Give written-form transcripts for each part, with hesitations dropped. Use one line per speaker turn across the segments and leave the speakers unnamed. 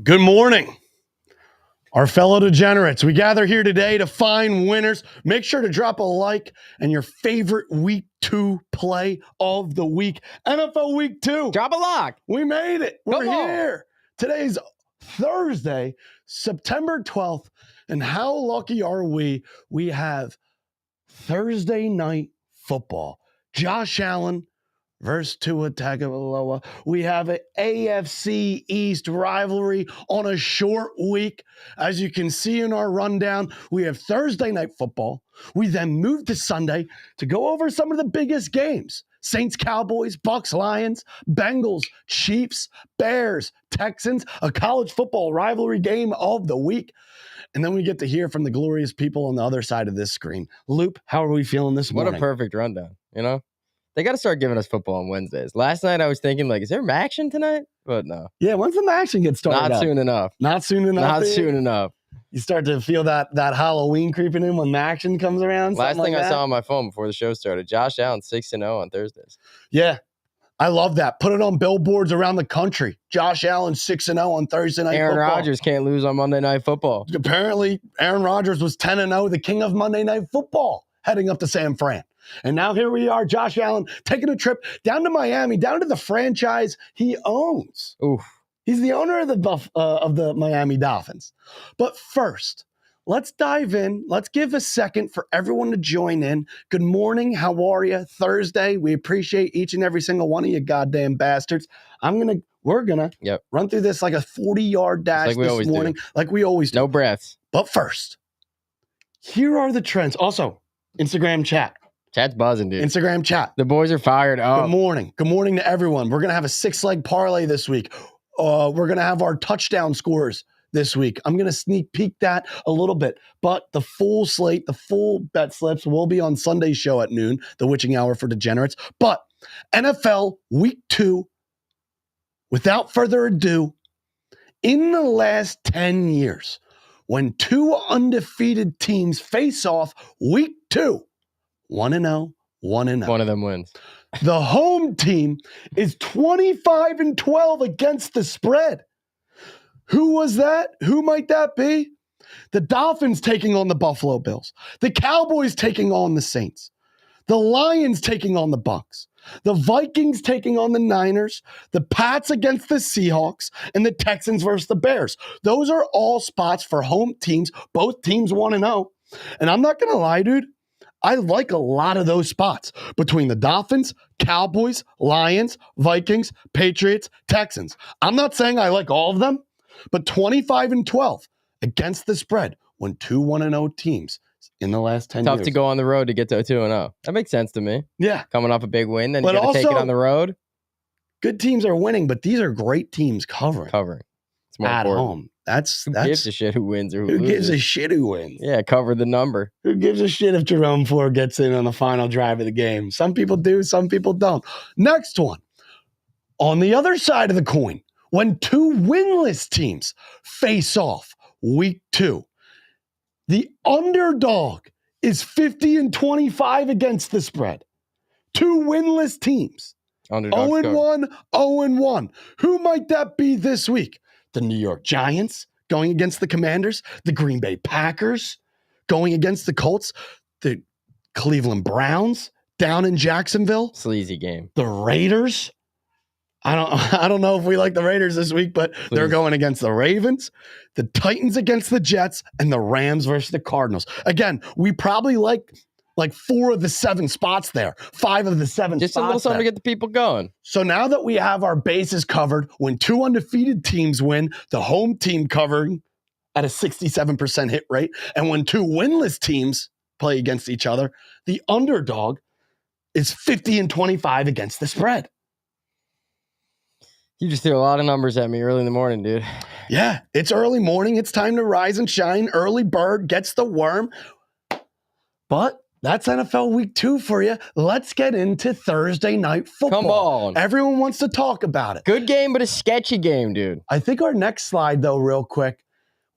Good morning, our fellow degenerates. We gather here today to find winners. Make sure to drop a like and your favorite week 2 play of the week. NFL week 2.
Drop a lock.
We made it. We're here. Today's Thursday, September 12th. And how lucky are we? We have Thursday night football. Josh Allen versus Tua Tagovailoa. We have an AFC East rivalry on a short week. As you can see in our rundown, we have Thursday night football. We then move to Sunday to go over some of the biggest games. Saints, Cowboys, Bucs, Lions, Bengals, Chiefs, Bears, Texans, a college football rivalry game of the week. And then we get to hear from the glorious people on the other side of this screen. Loop, how are we feeling this morning?
What a perfect rundown, you know? They got to start giving us football on Wednesdays. Last night I was thinking, like, is there action tonight? But no.
Yeah, when's the action get started?
Not soon enough.
Not soon enough.
Not soon enough.
You start to feel that Halloween creeping in when action comes around.
Last thing I saw on my phone before the show started, Josh Allen 6-0 on Thursdays.
Yeah, I love that. Put it on billboards around the country. Josh Allen 6-0 on Thursday night
Aaron
football.
Rodgers can't lose on Monday Night Football.
Apparently, Aaron Rodgers was 10-0, the king of Monday Night Football, heading up to San Fran. And now here we are, Josh Allen taking a trip down to Miami, down to the franchise he owns.
Oof.
He's the owner of the Miami Dolphins. But first, let's dive in. Let's give a second for everyone to join in. Good morning. How are you? Thursday. We appreciate each and every single one of you goddamn bastards. We're gonna run through this like a 40-yard dash this morning, like we always do.
No breaths.
But first, here are the trends. Also, Instagram chat.
Chat's buzzing, dude.
Instagram chat.
The boys are fired up.
Good morning. Good morning to everyone. We're going to have a 6-leg parlay this week. We're going to have our touchdown scores this week. I'm going to sneak peek that a little bit. But the full slate, the full bet slips will be on Sunday's show at noon, the witching hour for degenerates. But NFL week 2, without further ado, in the last 10 years, when 2 undefeated teams face off week 2, 1-0, 1-0.
One of them wins.
The home team is 25-12 against the spread. Who was that? Who might that be? The Dolphins taking on the Buffalo Bills. The Cowboys taking on the Saints. The Lions taking on the Bucs. The Vikings taking on the Niners. The Pats against the Seahawks. And the Texans versus the Bears. Those are all spots for home teams. Both teams 1-0. And I'm not going to lie, dude. I like a lot of those spots between the Dolphins, Cowboys, Lions, Vikings, Patriots, Texans. I'm not saying I like all of them, but 25-12 against the spread when 2 1-0 teams in the last 10 years.
Tough to go on the road to get to a 2-0. That makes sense to me.
Yeah.
Coming off a big win, then you got to take it on the road.
Good teams are winning, but these are great teams covering.
It's more
at
important.
home. That's
Who gives a shit who wins or who
loses?
loses?
Gives a shit who wins?
Yeah, cover the number.
Who gives a shit if Jerome Ford gets in on the final drive of the game? Some people do, some people don't. Next one. On the other side of the coin, when 2 winless teams face off week 2, the underdog is 50-25 against the spread. 2 winless teams. 0-1, 0-1. Who might that be this week? The New York Giants going against the Commanders, the Green Bay Packers going against the Colts, the Cleveland Browns down in Jacksonville.
Sleazy game.
The Raiders. I don't know if we like the Raiders this week, but they're going against the Ravens, the Titans against the Jets, and the Rams versus the Cardinals. Again, we probably like 4 of the 7 spots there, 5 of the 7 spots.
Just a little something to get the people going.
So now that we have our bases covered, when 2 undefeated teams win, the home team covering at a 67% hit rate, and when 2 winless teams play against each other, the underdog is 50-25 against the spread.
You just threw a lot of numbers at me early in the morning, dude.
Yeah, it's early morning. It's time to rise and shine. Early bird gets the worm. But that's NFL week 2 for you. Let's get into Thursday night football.
Come on.
Everyone wants to talk about it.
Good game, but a sketchy game, dude.
I think our next slide, though, real quick,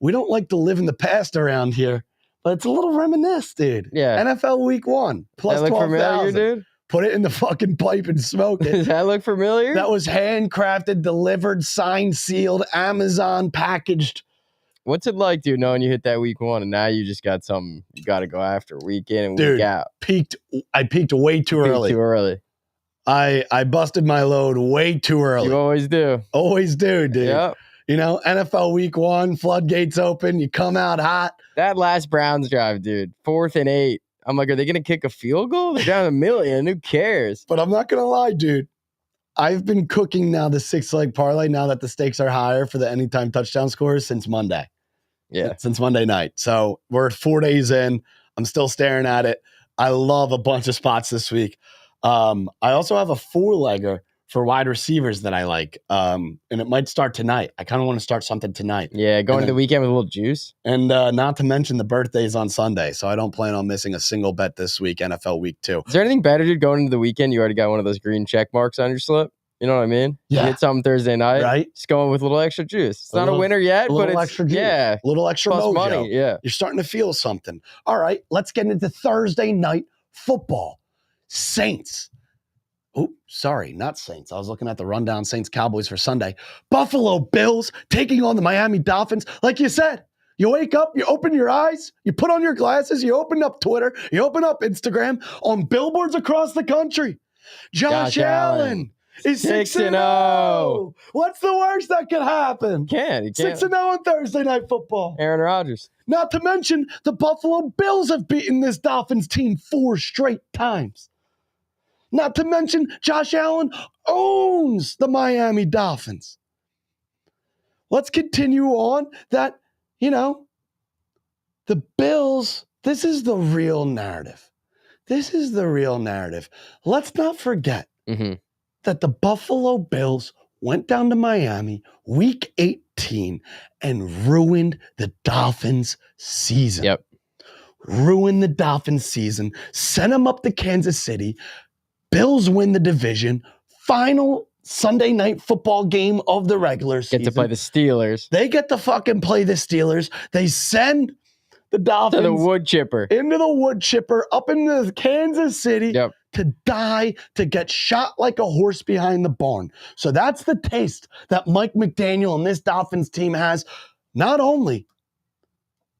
we don't like to live in the past around here, but it's a little reminisce, dude.
Yeah.
NFL week 1, plus
that look familiar,
12,000.
dude?
Put it in the fucking pipe and smoke it.
Does that look familiar?
That was handcrafted, delivered, signed, sealed, Amazon packaged.
What's it like, dude, knowing you hit that week 1 and now you just got something you got to go after week in and
Dude,
week out?
I peaked way too early.
Too early.
I busted my load way too early.
You always do.
Always do, dude.
Yep.
You know, NFL week 1, floodgates open, you come out hot.
That last Browns drive, dude, 4th and 8. I'm like, are they going to kick a field goal? They're down $1 million. Who cares?
But I'm not going to lie, dude. I've been cooking now the 6-leg parlay now that the stakes are higher for the anytime touchdown scores since Monday.
Yeah.
Since Monday night. So we're 4 days in. I'm still staring at it. I love a bunch of spots this week. I also have a 4-legger for wide receivers that I like. And it might start tonight. I kind of want to start something tonight.
Yeah, going to the weekend with a little juice.
And not to mention the birthday's on Sunday. So I don't plan on missing a single bet this week, NFL week 2.
Is there anything better, dude, going into the weekend? You already got one of those green check marks on your slip. You know what I mean?
Yeah.
You hit something Thursday night.
Right.
Just going with a little extra juice. It's not a winner yet, but it's
extra juice.
Yeah.
A little extra
Plus
mojo.
money. Yeah.
You're starting to feel something. All right, let's get into Thursday night football. Saints. Oh, sorry, not Saints. I was looking at the rundown Saints Cowboys for Sunday. Buffalo Bills taking on the Miami Dolphins. Like you said, you wake up, you open your eyes, you put on your glasses, you open up Twitter, you open up Instagram on billboards across the country. Josh Allen is 6-0. What's the worst that could happen?
You can't.
6-0 on Thursday night football.
Aaron Rodgers.
Not to mention, the Buffalo Bills have beaten this Dolphins team 4 straight times. Not to mention, Josh Allen owns the Miami Dolphins. Let's continue on that, the Bills, this is the real narrative. This is the real narrative. Let's not forget that the Buffalo Bills went down to Miami week 18 and ruined the Dolphins' season.
Yep.
Ruined the Dolphins' season, sent them up to Kansas City. Bills win the division. Final Sunday night football game of the regular season.
Get to play the Steelers.
They get to fucking play the Steelers. They send the Dolphins
to the wood chipper.
Into the wood chipper, up into Kansas City to die, to get shot like a horse behind the barn. So that's the taste that Mike McDaniel and this Dolphins team has, not only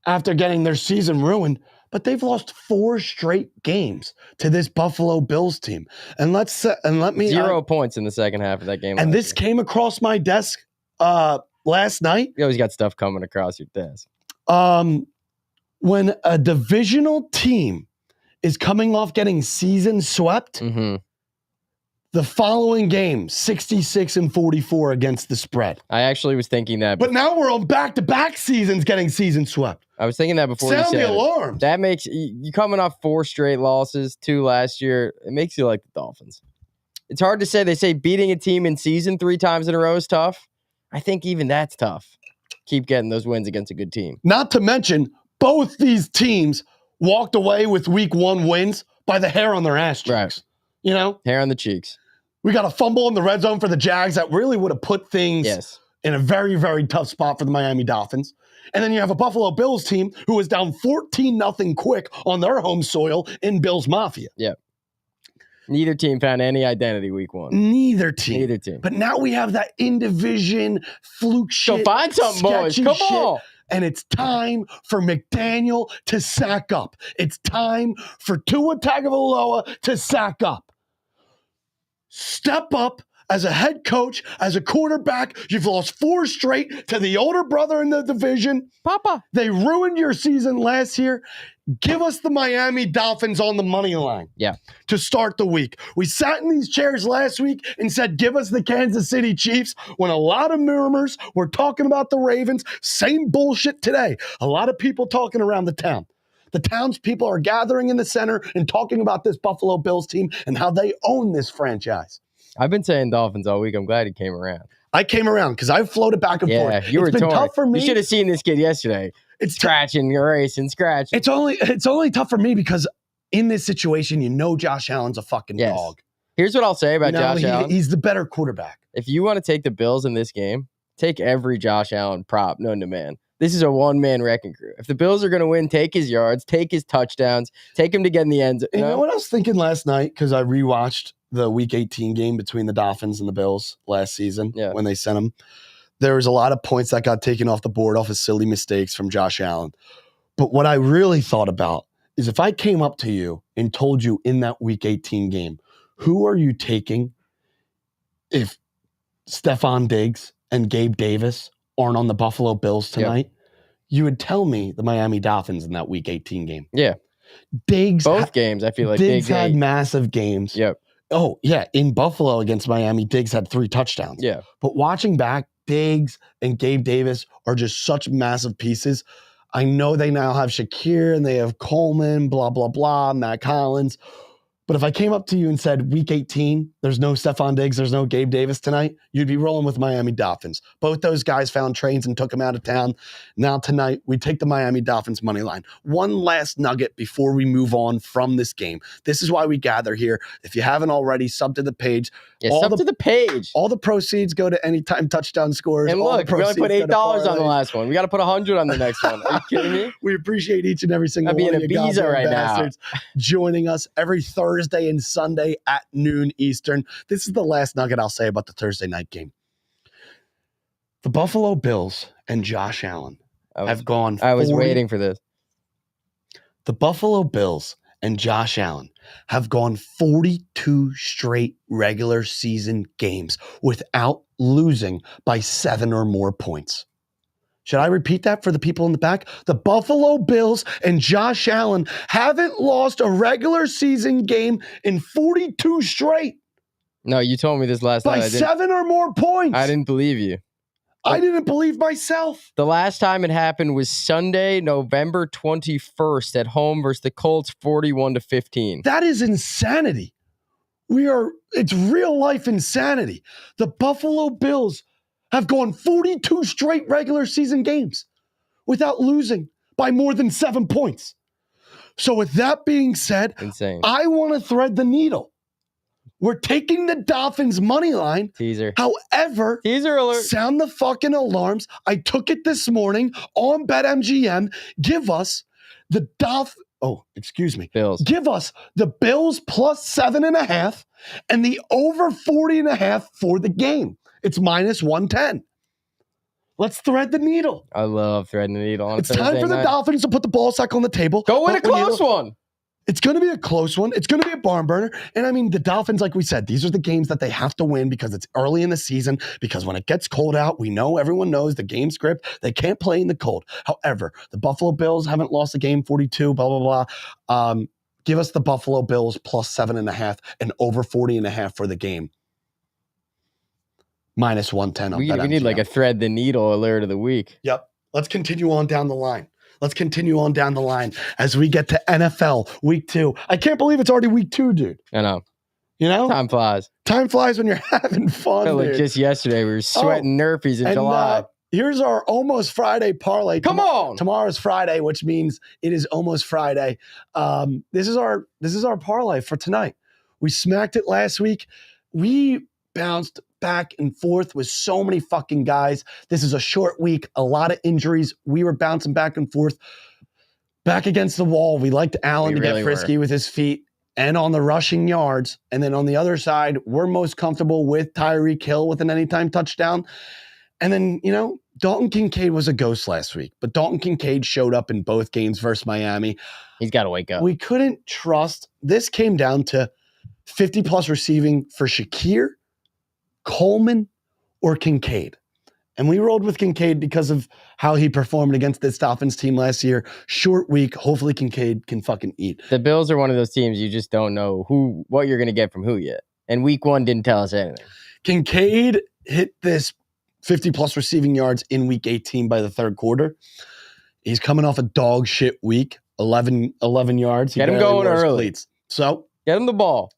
after getting their season ruined, but they've lost 4 straight games to this Buffalo Bills team. And let me
0 points in the second half of that game.
And this came across my desk last night.
You always got stuff coming across your desk.
When a divisional team is coming off getting season swept, the following game, 66-44 against the spread.
I actually was thinking that.
But now we're on back-to-back seasons getting season swept.
I was thinking that before you said
Sound the alarm.
That makes you coming off 4 straight losses, 2 last year. It makes you like the Dolphins. It's hard to say. They say beating a team in season 3 times in a row is tough. I think even that's tough. Keep getting those wins against a good team.
Not to mention, both these teams walked away with week 1 wins by the hair on their ass cheeks.
Right. Hair on the cheeks.
We got a fumble in the red zone for the Jags that really would have put things in a very, very tough spot for the Miami Dolphins. And then you have a Buffalo Bills team who was down 14-0 quick on their home soil in Bills Mafia.
Yeah. Neither team found any identity week 1.
Neither team.
But
now we have that in-division fluke shit.
So find something, boys. Come on.
And it's time for McDaniel to sack up. It's time for Tua Tagovailoa to sack up. Step up as a head coach, as a quarterback. You've lost 4 straight to the older brother in the division.
Papa.
They ruined your season last year. Give us the Miami Dolphins on the money line to start the week. We sat in these chairs last week and said, give us the Kansas City Chiefs, when a lot of murmurs were talking about the Ravens. Same bullshit today. A lot of people talking around the town. The townspeople are gathering in the center and talking about this Buffalo Bills team and how they own this franchise.
I've been saying Dolphins all week. I'm glad he came around.
I came around because I've floated back and forth.
Yeah, you were torn.
Tough for me.
You should have seen this kid yesterday. It's scratching, erasing, scratching.
It's only tough for me because in this situation, Josh Allen's a fucking dog.
Here's what I'll say about Josh Allen.
He's the better quarterback.
If you want to take the Bills in this game, take every Josh Allen prop known to man. This is a one-man wrecking crew. If the Bills are going to win, take his yards, take his touchdowns, take him to get in the end zone.
You know what I was thinking last night? Because I rewatched the Week 18 game between the Dolphins and the Bills last season when they sent them. There was a lot of points that got taken off the board off of silly mistakes from Josh Allen. But what I really thought about is if I came up to you and told you in that Week 18 game, who are you taking if Stephon Diggs and Gabe Davis aren't on the Buffalo Bills tonight? You would tell me the Miami Dolphins in that Week 18 game.
Yeah. Both games, I feel like
Diggs had massive games.
Yep.
Oh, yeah. In Buffalo against Miami, Diggs had 3 touchdowns.
Yeah.
But watching back, Diggs and Gabe Davis are just such massive pieces. I know they now have Shakir and they have Coleman, blah, blah, blah, Matt Collins. But if I came up to you and said Week 18, there's no Stephon Diggs, there's no Gabe Davis tonight, you'd be rolling with Miami Dolphins. Both those guys found trains and took them out of town. Now tonight, we take the Miami Dolphins money line. One last nugget before we move on from this game. This is why we gather here. If you haven't already, sub to the page.
Yeah, sub to the page.
All the proceeds go to Anytime Touchdown Scores.
And look, we only put $8 on the last one. We got to put $100 on the next one. Are you kidding me?
We appreciate each and every single one of you guys
right now
joining us every Thursday and Sunday at noon Eastern. This is the last nugget I'll say about the Thursday night game. The Buffalo Bills and Josh Allen have gone.
I was waiting for this.
The Buffalo Bills and Josh Allen have gone 42 straight regular season games without losing by 7 or more points. Should I repeat that for the people in the back? The Buffalo Bills and Josh Allen haven't lost a regular season game in 42 straight.
No, you told me this last night.
By 7 or more points.
I didn't believe you.
I didn't believe myself.
The last time it happened was Sunday, November 21st at home versus the Colts, 41-15.
That is insanity. It's real life insanity. The Buffalo Bills have gone 42 straight regular season games without losing by more than 7 points. So with that being said,
insane.
I want to thread the needle. We're taking the Dolphins money line.
Teaser.
However,
teaser alert.
Sound the fucking alarms. I took it this morning on BetMGM. Give us the Bills. Give us the Bills plus 7.5 and the over 40.5 for the game. It's minus 110. Let's thread the needle.
I love threading the needle on
It's time for the Dolphins to put the ball sack on the table.
Go win a close one.
It's going to be a close one. It's going to be a barn burner. And I mean, the Dolphins, like we said, these are the games that they have to win because it's early in the season. Because when it gets cold out, everyone knows the game script. They can't play in the cold. However, the Buffalo Bills haven't lost a game, 42, blah, blah, blah. Give us the Buffalo Bills plus 7.5 and over 40.5 for the game. Minus 110 on
we need like a thread the needle alert of the week.
Yep. Let's continue on down the line. As we get to NFL week 2. I can't believe it's already week 2, dude.
I know.
You know?
Time flies.
Time flies when you're having fun,
like just yesterday, we were sweating Nerfies in July.
Here's our almost Friday parlay.
Come on.
Tomorrow's Friday, which means it is almost Friday. This is our parlay for tonight. We smacked it last week. We bounced back and forth with so many fucking guys. This is a short week, a lot of injuries. We were bouncing back and forth, back against the wall. We liked Allen to get frisky with his feet and on the rushing yards. And then on the other side, we're most comfortable with Tyreek Hill with an anytime touchdown. And then, Dalton Kincaid was a ghost last week, but Dalton Kincaid showed up in both games versus Miami.
He's got to wake up.
We couldn't trust. This came down to 50-plus receiving for Shakir, Coleman, or Kincaid. And we rolled with Kincaid because of how he performed against this Dolphins team last year. Short week. Hopefully Kincaid can fucking eat.
The Bills are one of those teams you just don't know what you're going to get from who yet. And week 1 didn't tell us anything.
Kincaid hit this 50-plus receiving yards in week 18 by the third quarter. He's coming off a dog shit week, 11 yards.
Get him going early.
Cleats. So
get him the ball.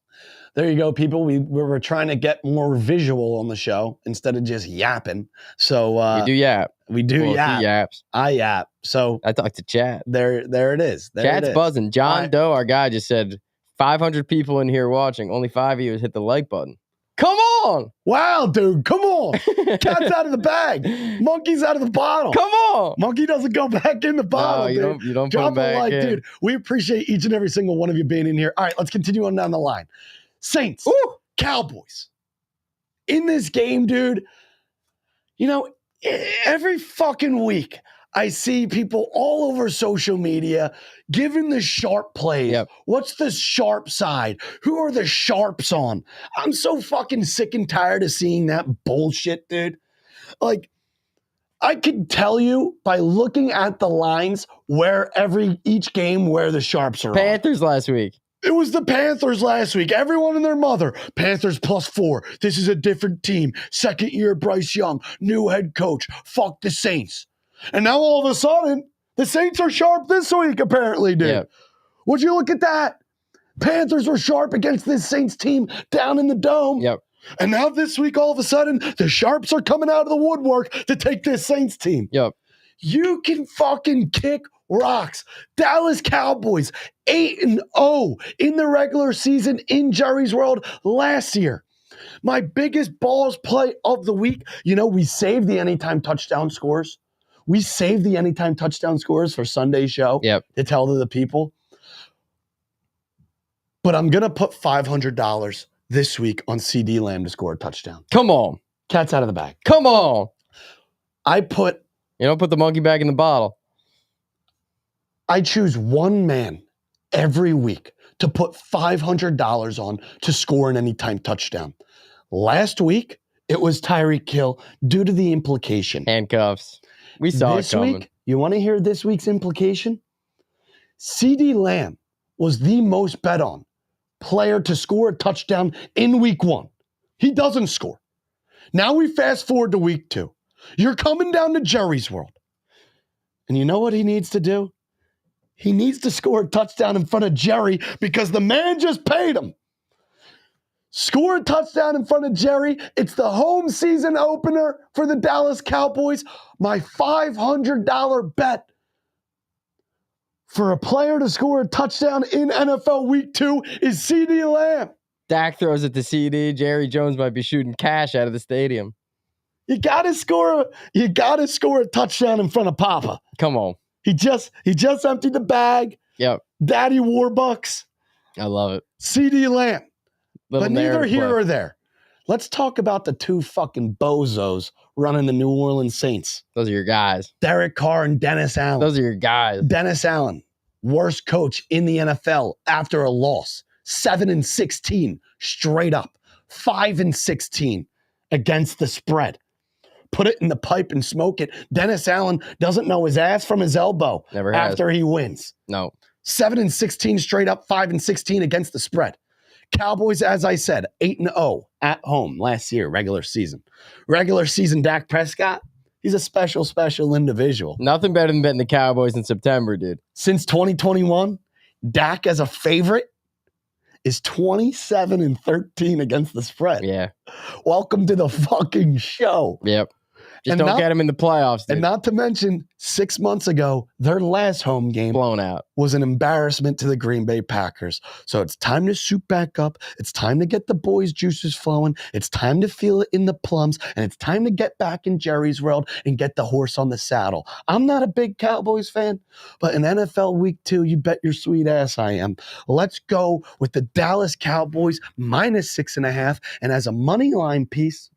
There you go, people. We were trying to get more visual on the show instead of just yapping. So
we do yap.
Yap.
He yaps.
I yap. So
I talked to Chad.
There it is.
Chat's buzzing. John Doe, our guy, just said 500 people in here watching. Only 5 of you hit the like button. Come on.
Wow, dude. Come on. Cat's out of the bag. Monkey's out of the bottle.
Come on.
Monkey doesn't go back in the bottle,
you
dude.
don't put
Drop
him back
a like,
in.
dude. We appreciate each and every single one of you being in here. All right, let's continue on down the line. Saints,
Ooh.
Cowboys. In this game, dude, every fucking week, I see people all over social media giving the sharp plays.
Yep.
What's the sharp side? Who are the sharps on? I'm so fucking sick and tired of seeing that bullshit, dude. Like, I could tell you by looking at the lines where each game where the sharps are on.
Panthers last week.
It was the Panthers last week. Everyone and their mother. Panthers +4. This is a different team. Second year Bryce Young. New head coach. Fuck the Saints. And now all of a sudden, the Saints are sharp this week, apparently, dude.
Yep.
Would you look at that? Panthers were sharp against this Saints team down in the dome.
Yep.
And now this week, all of a sudden, the sharps are coming out of the woodwork to take this Saints team.
Yep.
You can fucking kick rocks. Dallas Cowboys, 8-0 in the regular season in Jerry's World last year. My biggest balls play of the week, we saved the anytime touchdown scores. We saved the anytime touchdown scores for Sunday's show to tell to the people. But I'm going to put $500 this week on CD Lamb to score a touchdown.
Come on.
Cat's out of the bag.
Come on.
You
don't put the monkey back in the bottle.
I choose one man every week to put $500 on to score an anytime touchdown. Last week, it was Tyreek Hill due to the implication.
Handcuffs. We saw it coming.
This week, you want to hear this week's implication? CD Lamb was the most bet on player to score a touchdown in week 1. He doesn't score. Now we fast forward to week 2. You're coming down to Jerry's World. And you know what he needs to do? He needs to score a touchdown in front of Jerry because the man just paid him. Score a touchdown in front of Jerry. It's the home season opener for the Dallas Cowboys. My $500 bet for a player to score a touchdown in NFL Week 2 is CD Lamb.
Dak throws it to CD. Jerry Jones might be shooting cash out of the stadium.
You gotta score a touchdown in front of Papa.
Come on.
He just emptied the bag.
Yep.
Daddy Warbucks.
I love it.
CD Lamb.
Little
but neither here
play.
or there. Let's talk about the two fucking bozos running the New Orleans Saints.
Those are your guys.
Derek Carr and Dennis Allen.
Those are your guys.
Dennis Allen, worst coach in the NFL after a loss. 7-16 straight up. 5-16 against the spread. Put it in the pipe and smoke it. Dennis Allen doesn't know his ass from his elbow
Never has.
after he wins.
No.
7-16 straight up, 5-16 against the spread. Cowboys, as I said, 8-0 at home last year, regular season. Regular season Dak Prescott, he's a special, special individual.
Nothing better than betting the Cowboys in September, dude.
Since 2021, Dak as a favorite is 27-13 against the spread.
Yeah.
Welcome to the fucking show.
Yep. Just don't get them in the playoffs, dude.
And not to mention, 6 months ago, their last home game
blown out
was an embarrassment to the Green Bay Packers. So it's time to suit back up. It's time to get the boys' juices flowing. It's time to feel it in the plums. And it's time to get back in Jerry's World and get the horse on the saddle. I'm not a big Cowboys fan, but in NFL Week 2, you bet your sweet ass I am. Let's go with the Dallas Cowboys -6.5. And as a money line piece,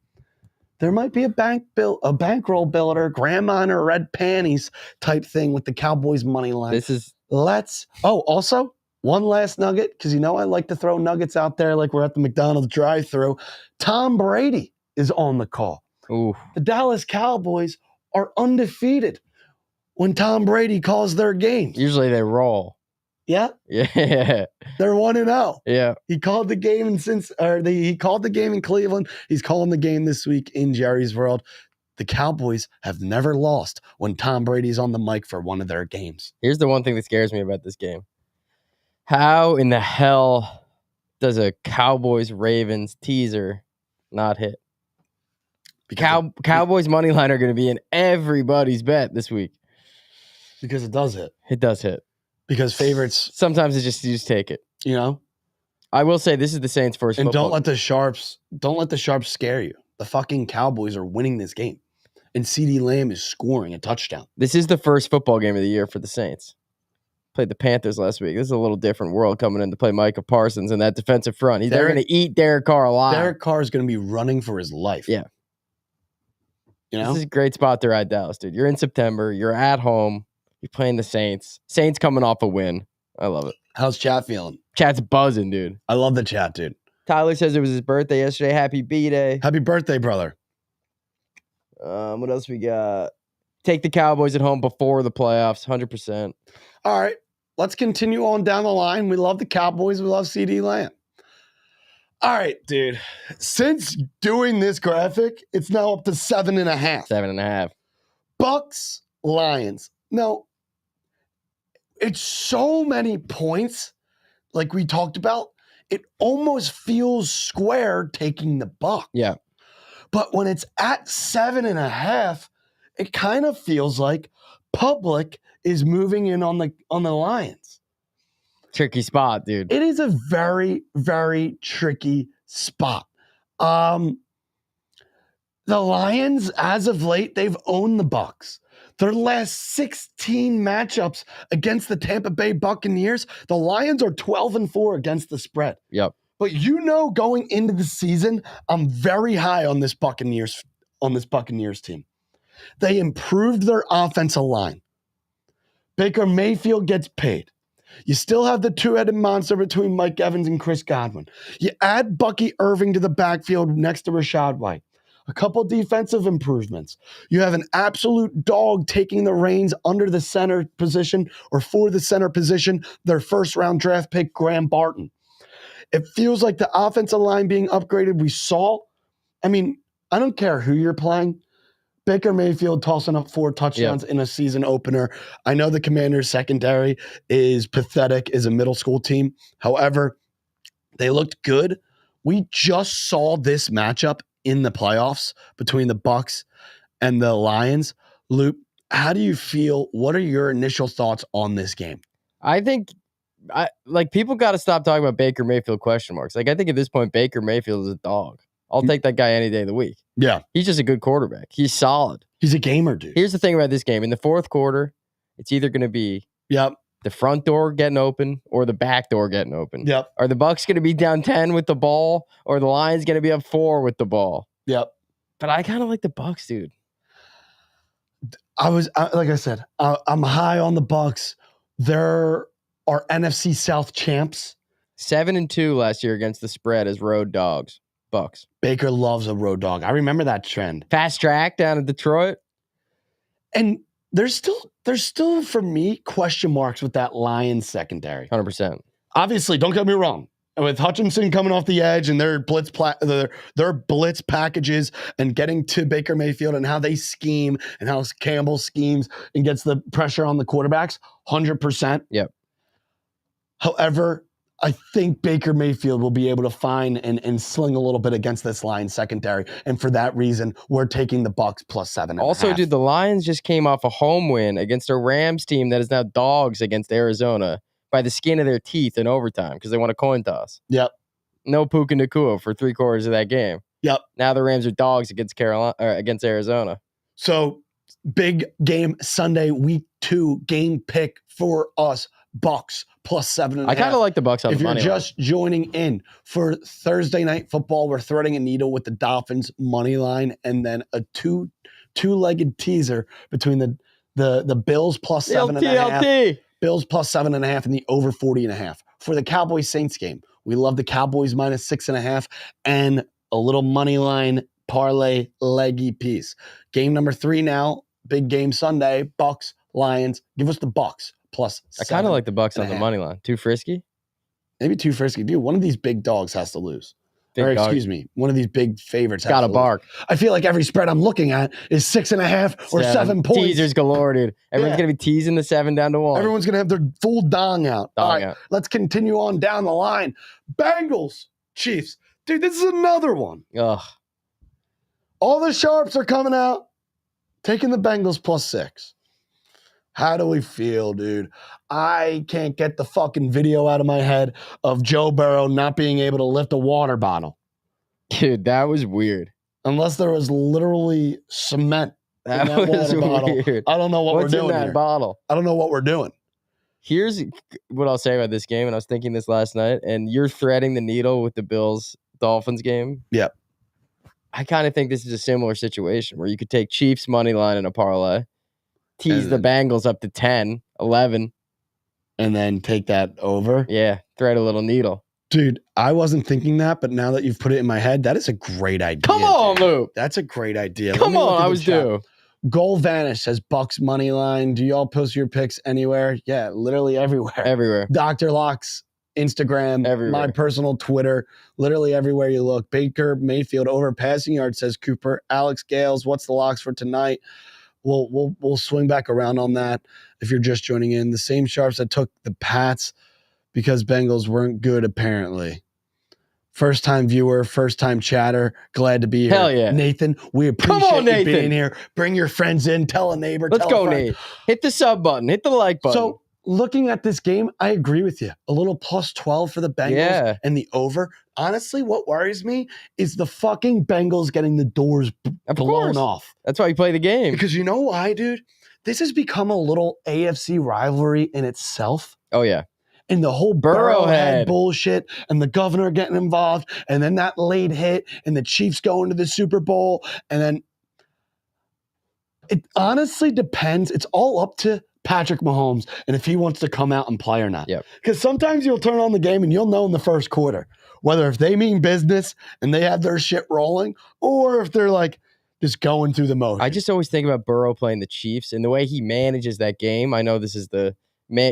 there might be a bankroll builder, grandma in her red panties type thing with the Cowboys money line. Also, one last nugget, because I like to throw nuggets out there like we're at the McDonald's drive-thru. Tom Brady is on the call.
Ooh.
The Dallas Cowboys are undefeated when Tom Brady calls their games.
Usually they roll.
Yeah?
Yeah.
They're 1-0.
Yeah.
He called the game he called the game in Cleveland. He's calling the game this week in Jerry's World. The Cowboys have never lost when Tom Brady's on the mic for one of their games.
Here's the one thing that scares me about this game. How in the hell does a Cowboys-Ravens teaser not hit? Cowboys money line are going to be in everybody's bet this week.
Because it does hit.
It does hit.
Because favorites...
Sometimes you just take it. I will say this is the Saints' first
And
football.
don't let the sharps scare you. The fucking Cowboys are winning this game. And CeeDee Lamb is scoring a touchdown.
This is the first football game of the year for the Saints. Played the Panthers last week. This is a little different world coming in to play Micah Parsons and that defensive front. They're going to eat Derek Carr alive.
Derek Carr is going to be running for his life.
Yeah.
You know?
This is a great spot to ride Dallas, dude. You're in September. You're at home. You're playing the Saints. Saints coming off a win. I love it.
How's chat feeling?
Chat's buzzing, dude.
I love the chat, dude.
Tyler says it was his birthday yesterday. Happy B-Day.
Happy birthday, brother.
What else we got? Take the Cowboys at home before the playoffs, 100%.
All right. Let's continue on down the line. We love the Cowboys. We love CeeDee Lamb. All right, dude. Since doing this graphic, it's now up to 7.5.
7.5.
Bucs Lions. No, it's so many points, like we talked about. It almost feels square taking the Bucs.
Yeah.
But when it's at 7.5, it kind of feels like public is moving in on the Lions.
Tricky spot, dude.
It is a very, very tricky spot. The Lions, as of late, they've owned the Bucs. Their last 16 matchups against the Tampa Bay Buccaneers, the Lions are 12-4 against the spread.
Yep.
But going into the season, I'm very high on this Buccaneers team. They improved their offensive line. Baker Mayfield gets paid. You still have the two-headed monster between Mike Evans and Chris Godwin. You add Bucky Irving to the backfield next to Rashad White. A couple defensive improvements. You have an absolute dog taking the reins under the center position or for the center position, their first-round draft pick, Graham Barton. It feels like the offensive line being upgraded. We saw, I don't care who you're playing. Baker Mayfield tossing up 4 touchdowns in a season opener. I know the Commanders' secondary is pathetic as a middle school team. However, they looked good. We just saw this matchup in the playoffs between the Bucs and the Lions. Luke, how do you feel? What are your initial thoughts on this game?
I think people got to stop talking about Baker Mayfield question marks. I think at this point, Baker Mayfield is a dog. I'll take that guy any day of the week.
Yeah.
He's just a good quarterback. He's solid.
He's a gamer, dude.
Here's the thing about this game. In the fourth quarter, it's either going to be the front door getting open or the back door getting open.
Yep.
Are the Bucs going to be down 10 with the ball or the Lions going to be up 4 with the ball?
Yep.
But I kind of like the Bucs, dude.
Like I said, I'm high on the Bucs. They're our NFC South champs.
7-2 last year against the spread as road dogs. Bucs.
Baker loves a road dog. I remember that trend.
Fast track down in Detroit.
And there's still for me question marks with that Lions secondary.
100%.
Obviously, don't get me wrong. With Hutchinson coming off the edge and their blitz packages and getting to Baker Mayfield and how they scheme and how Campbell schemes and gets the pressure on the quarterbacks, 100%.
Yep.
However, I think Baker Mayfield will be able to find and sling a little bit against this Lions secondary. And for that reason, we're taking the Bucs plus 7.5.
Also, dude, the Lions just came off a home win against a Rams team that is now dogs against Arizona by the skin of their teeth in overtime because they won a coin toss.
Yep.
No Puka Nacua for 3/4 of that game.
Yep.
Now the Rams are dogs against against Arizona.
So big game Sunday, week 2 game pick for us. Bucs plus 7.5.
I kind of like the Bucs on the money.
If you're just joining in for Thursday night football, we're threading a needle with the Dolphins money line and then a two-legged teaser between the Bills plus 7.5. Bills plus 7.5 and the over 40.5. For the Cowboys Saints game, we love the Cowboys minus 6.5 and a little money line parlay leggy piece. Game number 3 now, big game Sunday, Bucs Lions. Give us the Bucs plus 7.5.
I kind of like the Bucs on the money line. Too frisky?
Maybe too frisky. Dude, one of these big dogs has to lose. One of these big favorites has
got
to
to bark.
lose. I feel like every spread I'm looking at is 6.5 or 7 points.
Teasers galore, dude. Everyone's going to be teasing the 7 down to 1.
Everyone's going to have their full dong out. All right, let's continue on down the line. Bengals, Chiefs. Dude, this is another one.
Ugh.
All the sharps are coming out, taking the Bengals plus 6. How do we feel, dude? I can't get the fucking video out of my head of Joe Burrow not being able to lift a water bottle.
Dude, that was weird.
Unless there was literally cement in that
was
water bottle.
weird.
I don't know what
What's
we're
in
doing
that
here.
bottle?
I don't know what we're doing.
Here's what I'll say about this game, and I was thinking this last night, and you're threading the needle with the Bills-Dolphins game.
Yep.
I kind of think this is a similar situation where you could take Chiefs money line in a parlay, tease
And
the Bengals up to 10, 11.
And then take that over.
Yeah, thread a little needle.
Dude, I wasn't thinking that, but now that you've put it in my head, that is a great idea.
Come on,
dude.
Luke.
That's a great idea.
Come on, I was due.
Goal Vanish says Bucs money line. Do y'all post your picks anywhere? Yeah, literally everywhere.
Everywhere.
Dr. Locke's Instagram,
Everywhere.
my personal Twitter, literally everywhere you look. Baker Mayfield over passing yard, says Cooper. Alex Gales, what's the locks for tonight? We'll swing back around on that if you're just joining in. The same sharps that took the Pats because Bengals weren't good, apparently. First time viewer, first time chatter. Glad to be here.
Hell yeah.
Nathan, we appreciate
Come on,
you
Nathan.
being here. Bring your friends in. Tell a neighbor.
Let's
tell a
go,
friend.
Nate. Hit the sub button. Hit the like button.
So, looking at this game, I agree with you. A little plus 12 for the Bengals and the over. Honestly, what worries me is the fucking Bengals getting the doors blown off.
That's why you play the game.
Because you know why, dude? This has become a little AFC rivalry in itself.
Oh, yeah.
And the whole Burrowhead bullshit and the governor getting involved and then that late hit and the Chiefs going to the Super Bowl. And then it honestly depends. It's all up to Patrick Mahomes and if he wants to come out and play or not.
Yep.
Because sometimes you'll turn on the game and you'll know in the first quarter whether if they mean business and they have their shit rolling or if they're like just going through the motion.
I just always think about Burrow playing the Chiefs and the way he manages that game. I know this is the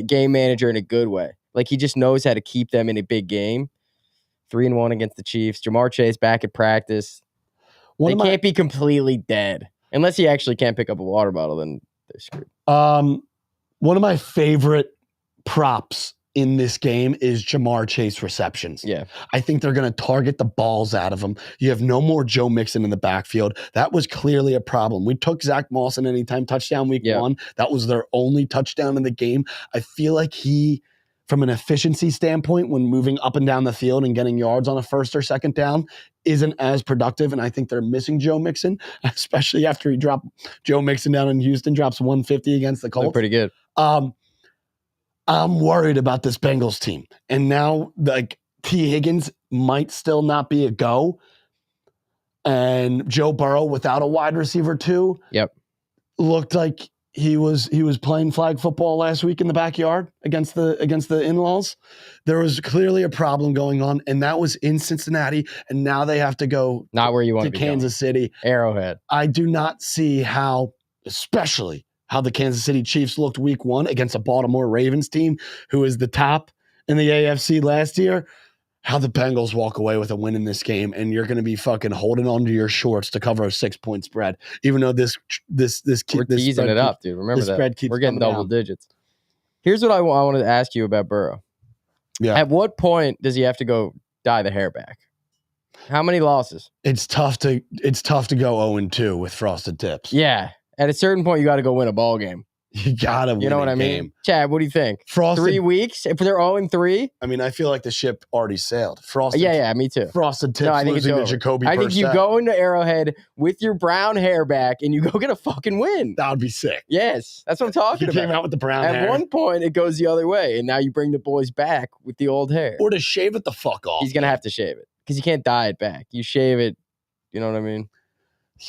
game manager in a good way. Like, he just knows how to keep them in a big game. 3-1 against the Chiefs. Jamar Chase back at practice. They can't be completely dead. Unless he actually can't pick up a water bottle, then they're screwed.
One of my favorite props in this game is Jamar Chase receptions.
Yeah.
I think they're going to target the balls out of him. You have no more Joe Mixon in the backfield. That was clearly a problem. We took Zach Moss in anytime touchdown week 1. That was their only touchdown in the game. I feel like he, from an efficiency standpoint, when moving up and down the field and getting yards on a first or second down, isn't as productive. And I think they're missing Joe Mixon, especially after he dropped Joe Mixon down in Houston, drops 150 against the Colts.
They're pretty good.
I'm worried about this Bengals team. And now, like, T. Higgins might still not be a go. And Joe Burrow without a wide receiver too.
Yep.
Looked like he was playing flag football last week in the backyard against the in-laws. There was clearly a problem going on, and that was in Cincinnati. And now they have to go
not where you want to be
Kansas City.
Arrowhead.
I do not see how, especially how the Kansas City Chiefs looked week 1 against a Baltimore Ravens team who is the top in the AFC last year, how the Bengals walk away with a win in this game, and you're going to be fucking holding onto your shorts to cover a 6-point spread, even though we're
teasing it up, dude. Remember that. We're getting double digits. Here's what I wanted to ask you about Burrow.
Yeah.
At what point does he have to go dye the hair back? How many losses?
It's tough to go 0-2 with frosted tips.
Yeah. At a certain point, you got to go win a ball game.
You gotta win.
You know what I mean? Chad, what do you think?
Frosted,
3 weeks? If they're 0-3?
I mean, I feel like the ship already sailed. Frosted.
Yeah, me too.
Frosted tips.
No, I think
losing
it's
to Jacoby Brissett.
I think you go into Arrowhead with your brown hair back and you go get a fucking win.
That would be sick.
Yes, that's what I'm talking
about. He came out with the brown hair.
At one point, it goes the other way, and now you bring the boys back with the old hair.
Or to shave it the fuck off.
He's gonna have to shave it because you can't dye it back. You shave it. You know what I mean?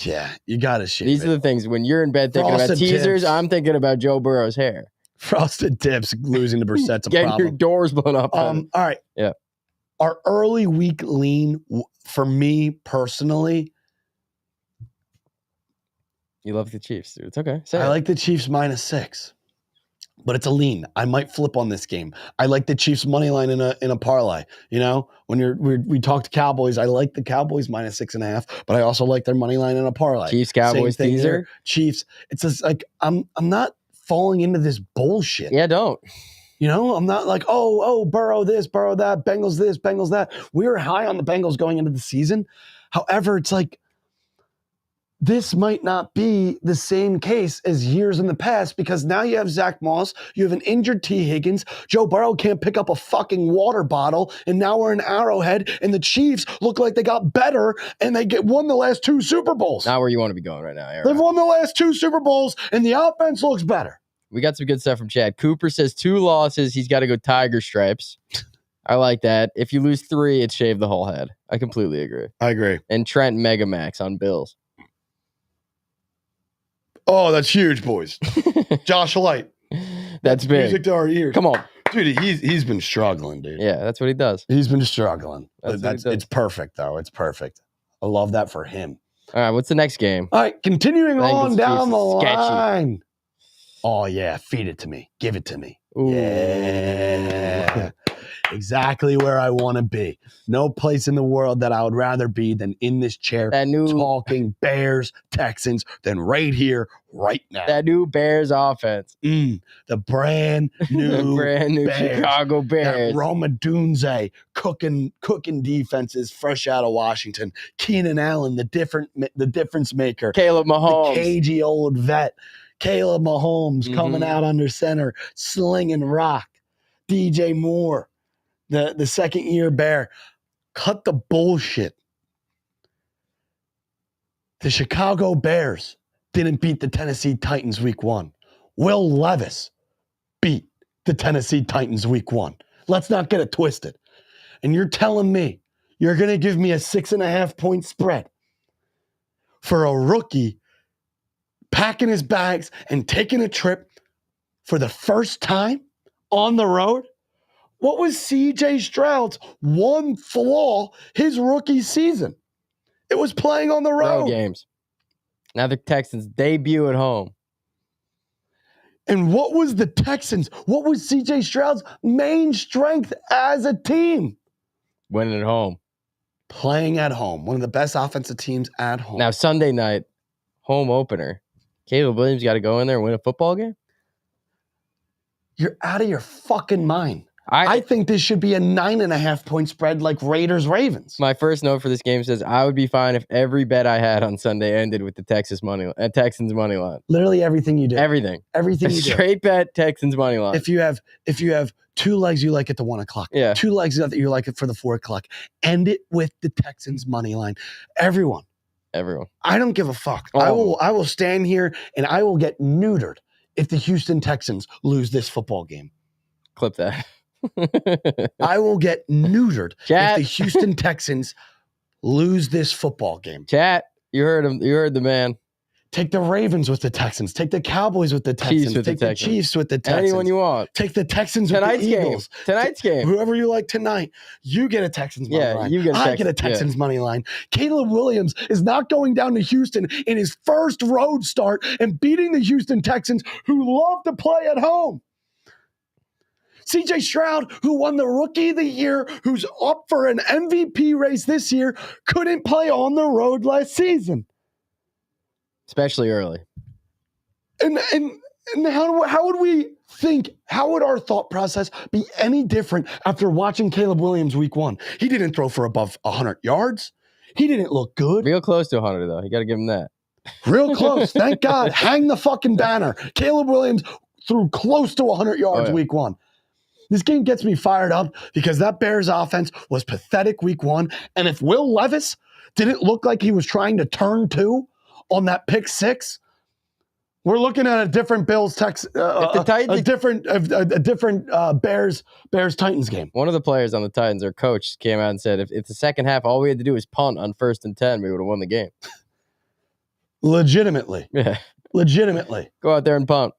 Yeah, you got to shave
These are the things. When you're in bed thinking about teasers, I'm thinking about Joe Burrow's hair.
Frosted tips, losing to Brissett's a problem.
Getting your doors blown up.
All right.
Yeah.
Our early week lean, for me personally.
You love the Chiefs, dude. It's okay.
I like the Chiefs -6. But it's a lean. I might flip on this game. I like the Chiefs money line in a parlay. You know, when we talked Cowboys, I like the Cowboys -6.5, but I also like their money line in a parlay.
Chiefs Cowboys teaser.
Chiefs. It's just like I'm not falling into this bullshit.
Yeah, don't.
You know, I'm not like, oh, Burrow this, Burrow that, Bengals this, Bengals that. We were high on the Bengals going into the season. However, it's like this might not be the same case as years in the past because now you have Zach Moss, you have an injured T. Higgins, Joe Burrow can't pick up a fucking water bottle, and now we're in Arrowhead, and the Chiefs look like they got better, and they won the last 2 Super Bowls.
Not where you want to be going right now, Aaron.
They've won the last 2 Super Bowls, and the offense looks better.
We got some good stuff from Chad. Cooper says 2 losses, he's got to go Tiger Stripes. I like that. If you lose 3, it's shave the whole head. I completely agree.
I agree.
And Trent Megamax on Bills.
Oh, that's huge, boys. Josh Light.
That's big.
Music to our ears.
Come on.
Dude, he's been struggling, dude.
Yeah, that's what he does.
He's been struggling.
That's
It's perfect, though. It's perfect. I love that for him.
All right, what's the next game?
All right, continuing
Bengals
on down the
Chiefs is sketchy.
line. Oh, yeah. Feed it to me. Give it to me.
Ooh.
Yeah. Exactly where I want to be. No place in the world that I would rather be than in this chair talking Bears, Texans, than right here, right now.
That new Bears offense.
The brand new Bears.
Chicago Bears.
That Roma Dunze cooking defenses fresh out of Washington. Keenan Allen, the difference maker.
Caleb Mahomes.
The cagey old vet. Caleb Mahomes coming out under center, slinging rock. DJ Moore, the second-year Bear. Cut the bullshit. The Chicago Bears didn't beat the Tennessee Titans week 1. Will Levis beat the Tennessee Titans week 1. Let's not get it twisted. And you're telling me you're going to give me a 6.5-point spread for a rookie packing his bags and taking a trip for the first time on the road? What was CJ Stroud's one flaw his rookie season? It was playing on the road.
Games. Now the Texans debut at home.
And what was the Texans? What was CJ Stroud's main strength as a team?
Winning at home.
Playing at home. One of the best offensive teams at home.
Now Sunday night, home opener. Caleb Williams got to go in there and win a football game?
You're out of your fucking mind. I think this should be a 9.5-point spread like Raiders-Ravens.
My first note for this game says I would be fine if every bet I had on Sunday ended with the Texans money line.
Literally everything you do.
Everything you do. Straight bet Texans money line.
If you have 2 legs you like at the 1 o'clock, 2 legs that you like it for the 4 o'clock, end it with the Texans money line. Everyone. I don't give a fuck.
Oh.
I will stand here and I will get neutered if the Houston Texans lose this football game.
Clip that.
I will get neutered
Chat.
if the Houston Texans lose this football game.
Chat, you heard him. You heard the man.
Take the Ravens with the Texans. Take the Cowboys with the Texans. Take the Chiefs with the Texans.
Anyone you want.
Take the Texans with the Eagles.
Tonight's game.
Whoever you like tonight, you get a Texans money line.
I
get a Texans money line. Caleb Williams is not going down to Houston in his first road start and beating the Houston Texans who love to play at home. CJ Stroud, who won the Rookie of the Year, who's up for an MVP race this year, couldn't play on the road last season.
Especially early.
And how would we think, how would our thought process be any different after watching Caleb Williams week 1? He didn't throw for above 100 yards. He didn't look good.
Real close to 100, though. You got to give him that.
Real close. Thank God. Hang the fucking banner. Caleb Williams threw close to 100 yards week 1. This game gets me fired up because that Bears offense was pathetic week 1. And if Will Levis didn't look like he was trying to turn 2 on that pick 6, we're looking at a different Bears Titans game.
One of the players on the Titans, their coach, came out and said if the second half all we had to do was punt on 1st and 10, we would have won the game.
Legitimately.
Yeah.
Legitimately.
Go out there and punt.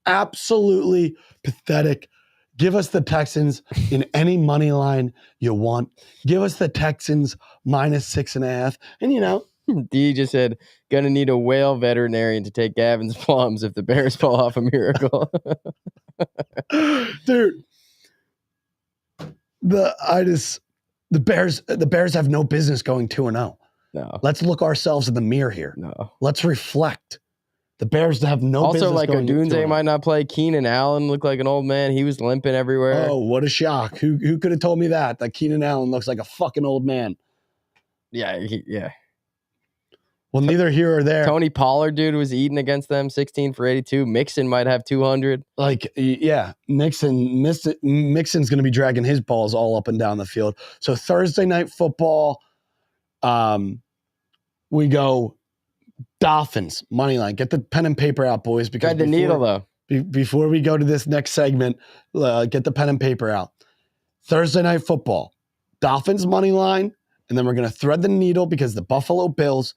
Absolutely pathetic. Give us the Texans in any money line you want. Give us the Texans -6.5. And
D just said, gonna need a whale veterinarian to take Gavin's plums if the Bears pull off a miracle.
Dude. The Bears have no business going 2-0.
No.
Let's look ourselves in the mirror here.
No.
Let's reflect. The Bears have no business going 2-0.
Also, Odunze might not play. Keenan Allen looked like an old man. He was limping everywhere.
Oh, what a shock. Who could have told me that Keenan Allen looks like a fucking old man?
Yeah.
Well, neither here or there.
Tony Pollard, dude, was eating against them, 16 for 82. Mixon might have 200.
Like, yeah, Mixon's going to be dragging his balls all up and down the field. So Thursday night football, we go Dolphins, money line. Get the pen and paper out, boys. Because
Tried the needle, though.
Before we go to this next segment, get the pen and paper out. Thursday night football, Dolphins money line, and then we're going to thread the needle because the Buffalo Bills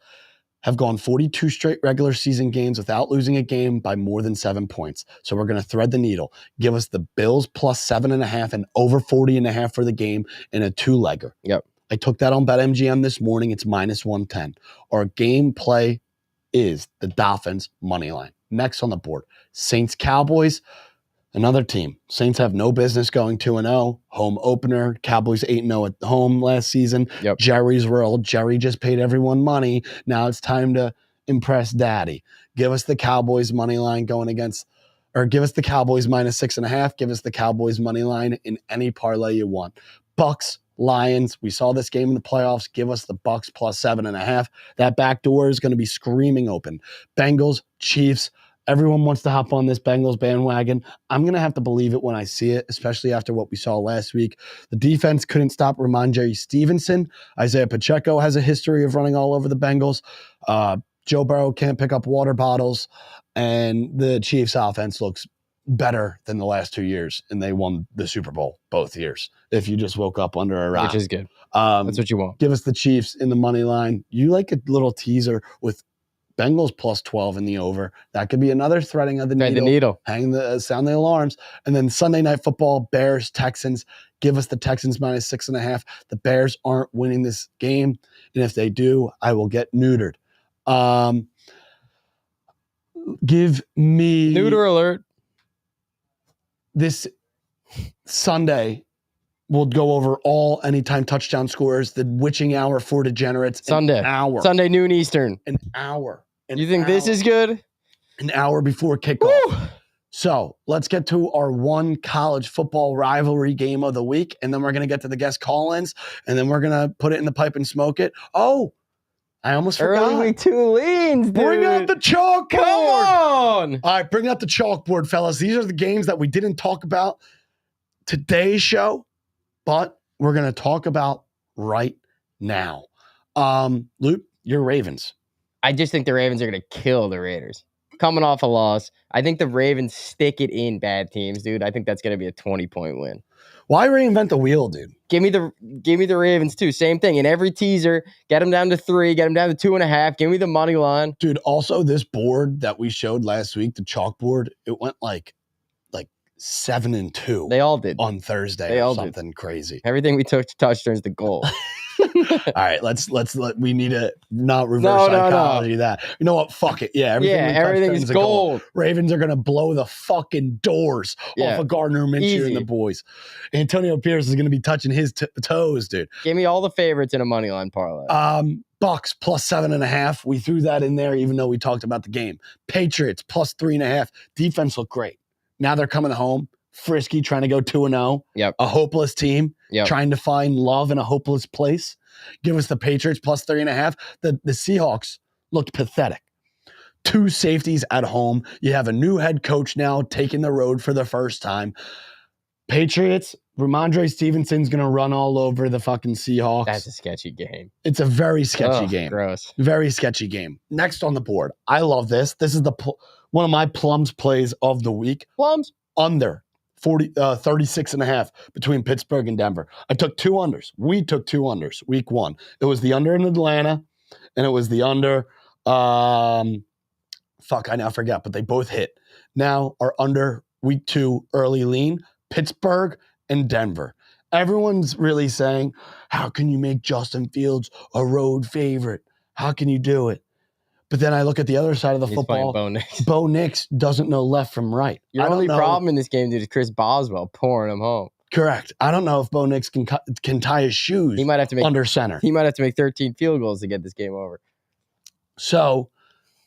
have gone 42 straight regular season games without losing a game by more than 7 points. So we're going to thread the needle. Give us the Bills plus 7.5 and over 40.5 for the game in a two-legger.
Yep.
I took that on BetMGM this morning. It's minus 110. Our game play is the Dolphins money line. Next on the board, Saints Cowboys. Another team. Saints have no business going 2-0. Home opener. Cowboys 8-0 at home last season.
Yep.
Jerry's world. Jerry just paid everyone money. Now it's time to impress daddy. Give us the Cowboys money line going against, or give us the Cowboys minus 6.5. Give us the Cowboys money line in any parlay you want. Bucs Lions. We saw this game in the playoffs. Give us the Bucs plus 7.5. That back door is going to be screaming open. Bengals Chiefs. Everyone wants to hop on this Bengals bandwagon. I'm going to have to believe it when I see it, especially after what we saw last week. The defense couldn't stop Ramondre Stevenson. Isaiah Pacheco has a history of running all over the Bengals. Joe Burrow can't pick up water bottles. And the Chiefs offense looks better than the last 2 years. And they won the Super Bowl both years, if you just woke up under a rock.
Which is good. That's what you want.
Give us the Chiefs in the money line. You like a little teaser with Bengals plus 12 in the over. That could be another threading of the needle. Sound the alarms. And then Sunday night football, Bears, Texans. Give us the Texans minus 6.5. The Bears aren't winning this game. And if they do, I will get neutered. Give me
neuter alert.
This Sunday, we'll go over all anytime touchdown scores, the witching hour for degenerates.
Sunday. Sunday noon Eastern.
An hour.
You think this is good?
An hour before kickoff. Woo! So let's get to our one college football rivalry game of the week, and then we're going to get to the guest call-ins, and then we're going to put it in the pipe and smoke it. Oh, I almost forgot.
Early week 2 leans, dude.
Bring out the chalkboard.
Come on.
All right, bring out the chalkboard, fellas. These are the games that we didn't talk about today's show, but we're going to talk about right now. Luke, your Ravens.
I just think the Ravens are going to kill the Raiders. Coming off a loss, I think the Ravens stick it in bad teams, dude. I think that's going to be a 20-point win.
Why reinvent the wheel, dude?
Give me the Ravens too. Same thing. In every teaser, get them down to 3, get them down to 2.5. Give me the money line,
dude. Also, this board that we showed last week, the chalkboard, it went like 7-2.
They all did
on Thursday.
They all
something crazy.
Everything we took to touch turns to goal.
All right, we need to not reverse psychology that. You know what? Fuck it. Yeah,
everything is gold.
Ravens are gonna blow the fucking doors off of Gardner Minshew and the boys. Antonio Pierce is gonna be touching his toes, dude.
Give me all the favorites in a money line parlay.
Bucs plus 7.5. We threw that in there, even though we talked about the game. Patriots plus 3.5. Defense looked great. Now they're coming home. Frisky trying to go 2-0.
Yep.
A hopeless team trying to find love in a hopeless place. Give us the Patriots plus 3.5. The Seahawks looked pathetic. 2 safeties at home. You have a new head coach now taking the road for the first time. Patriots, Ramondre Stevenson's going to run all over the fucking Seahawks.
That's a sketchy game.
It's a very sketchy game.
Gross.
Very sketchy game. Next on the board. I love this. This is one of my plums plays of the week.
Plums?
Under 36.5 between Pittsburgh and Denver. I took 2 unders. We took 2 unders week 1. It was the under in Atlanta, and it was the under. I now forget, but they both hit. Now our under week 2 early lean, Pittsburgh and Denver. Everyone's really saying, how can you make Justin Fields a road favorite? How can you do it? But then I look at the other side of the football. Bo Nix doesn't know left from right.
Your only problem in this game, dude, is Chris Boswell pouring him home.
Correct. I don't know if Bo Nix can tie his shoes.
He might have to make
under center.
He might have to make 13 field goals to get this game over.
So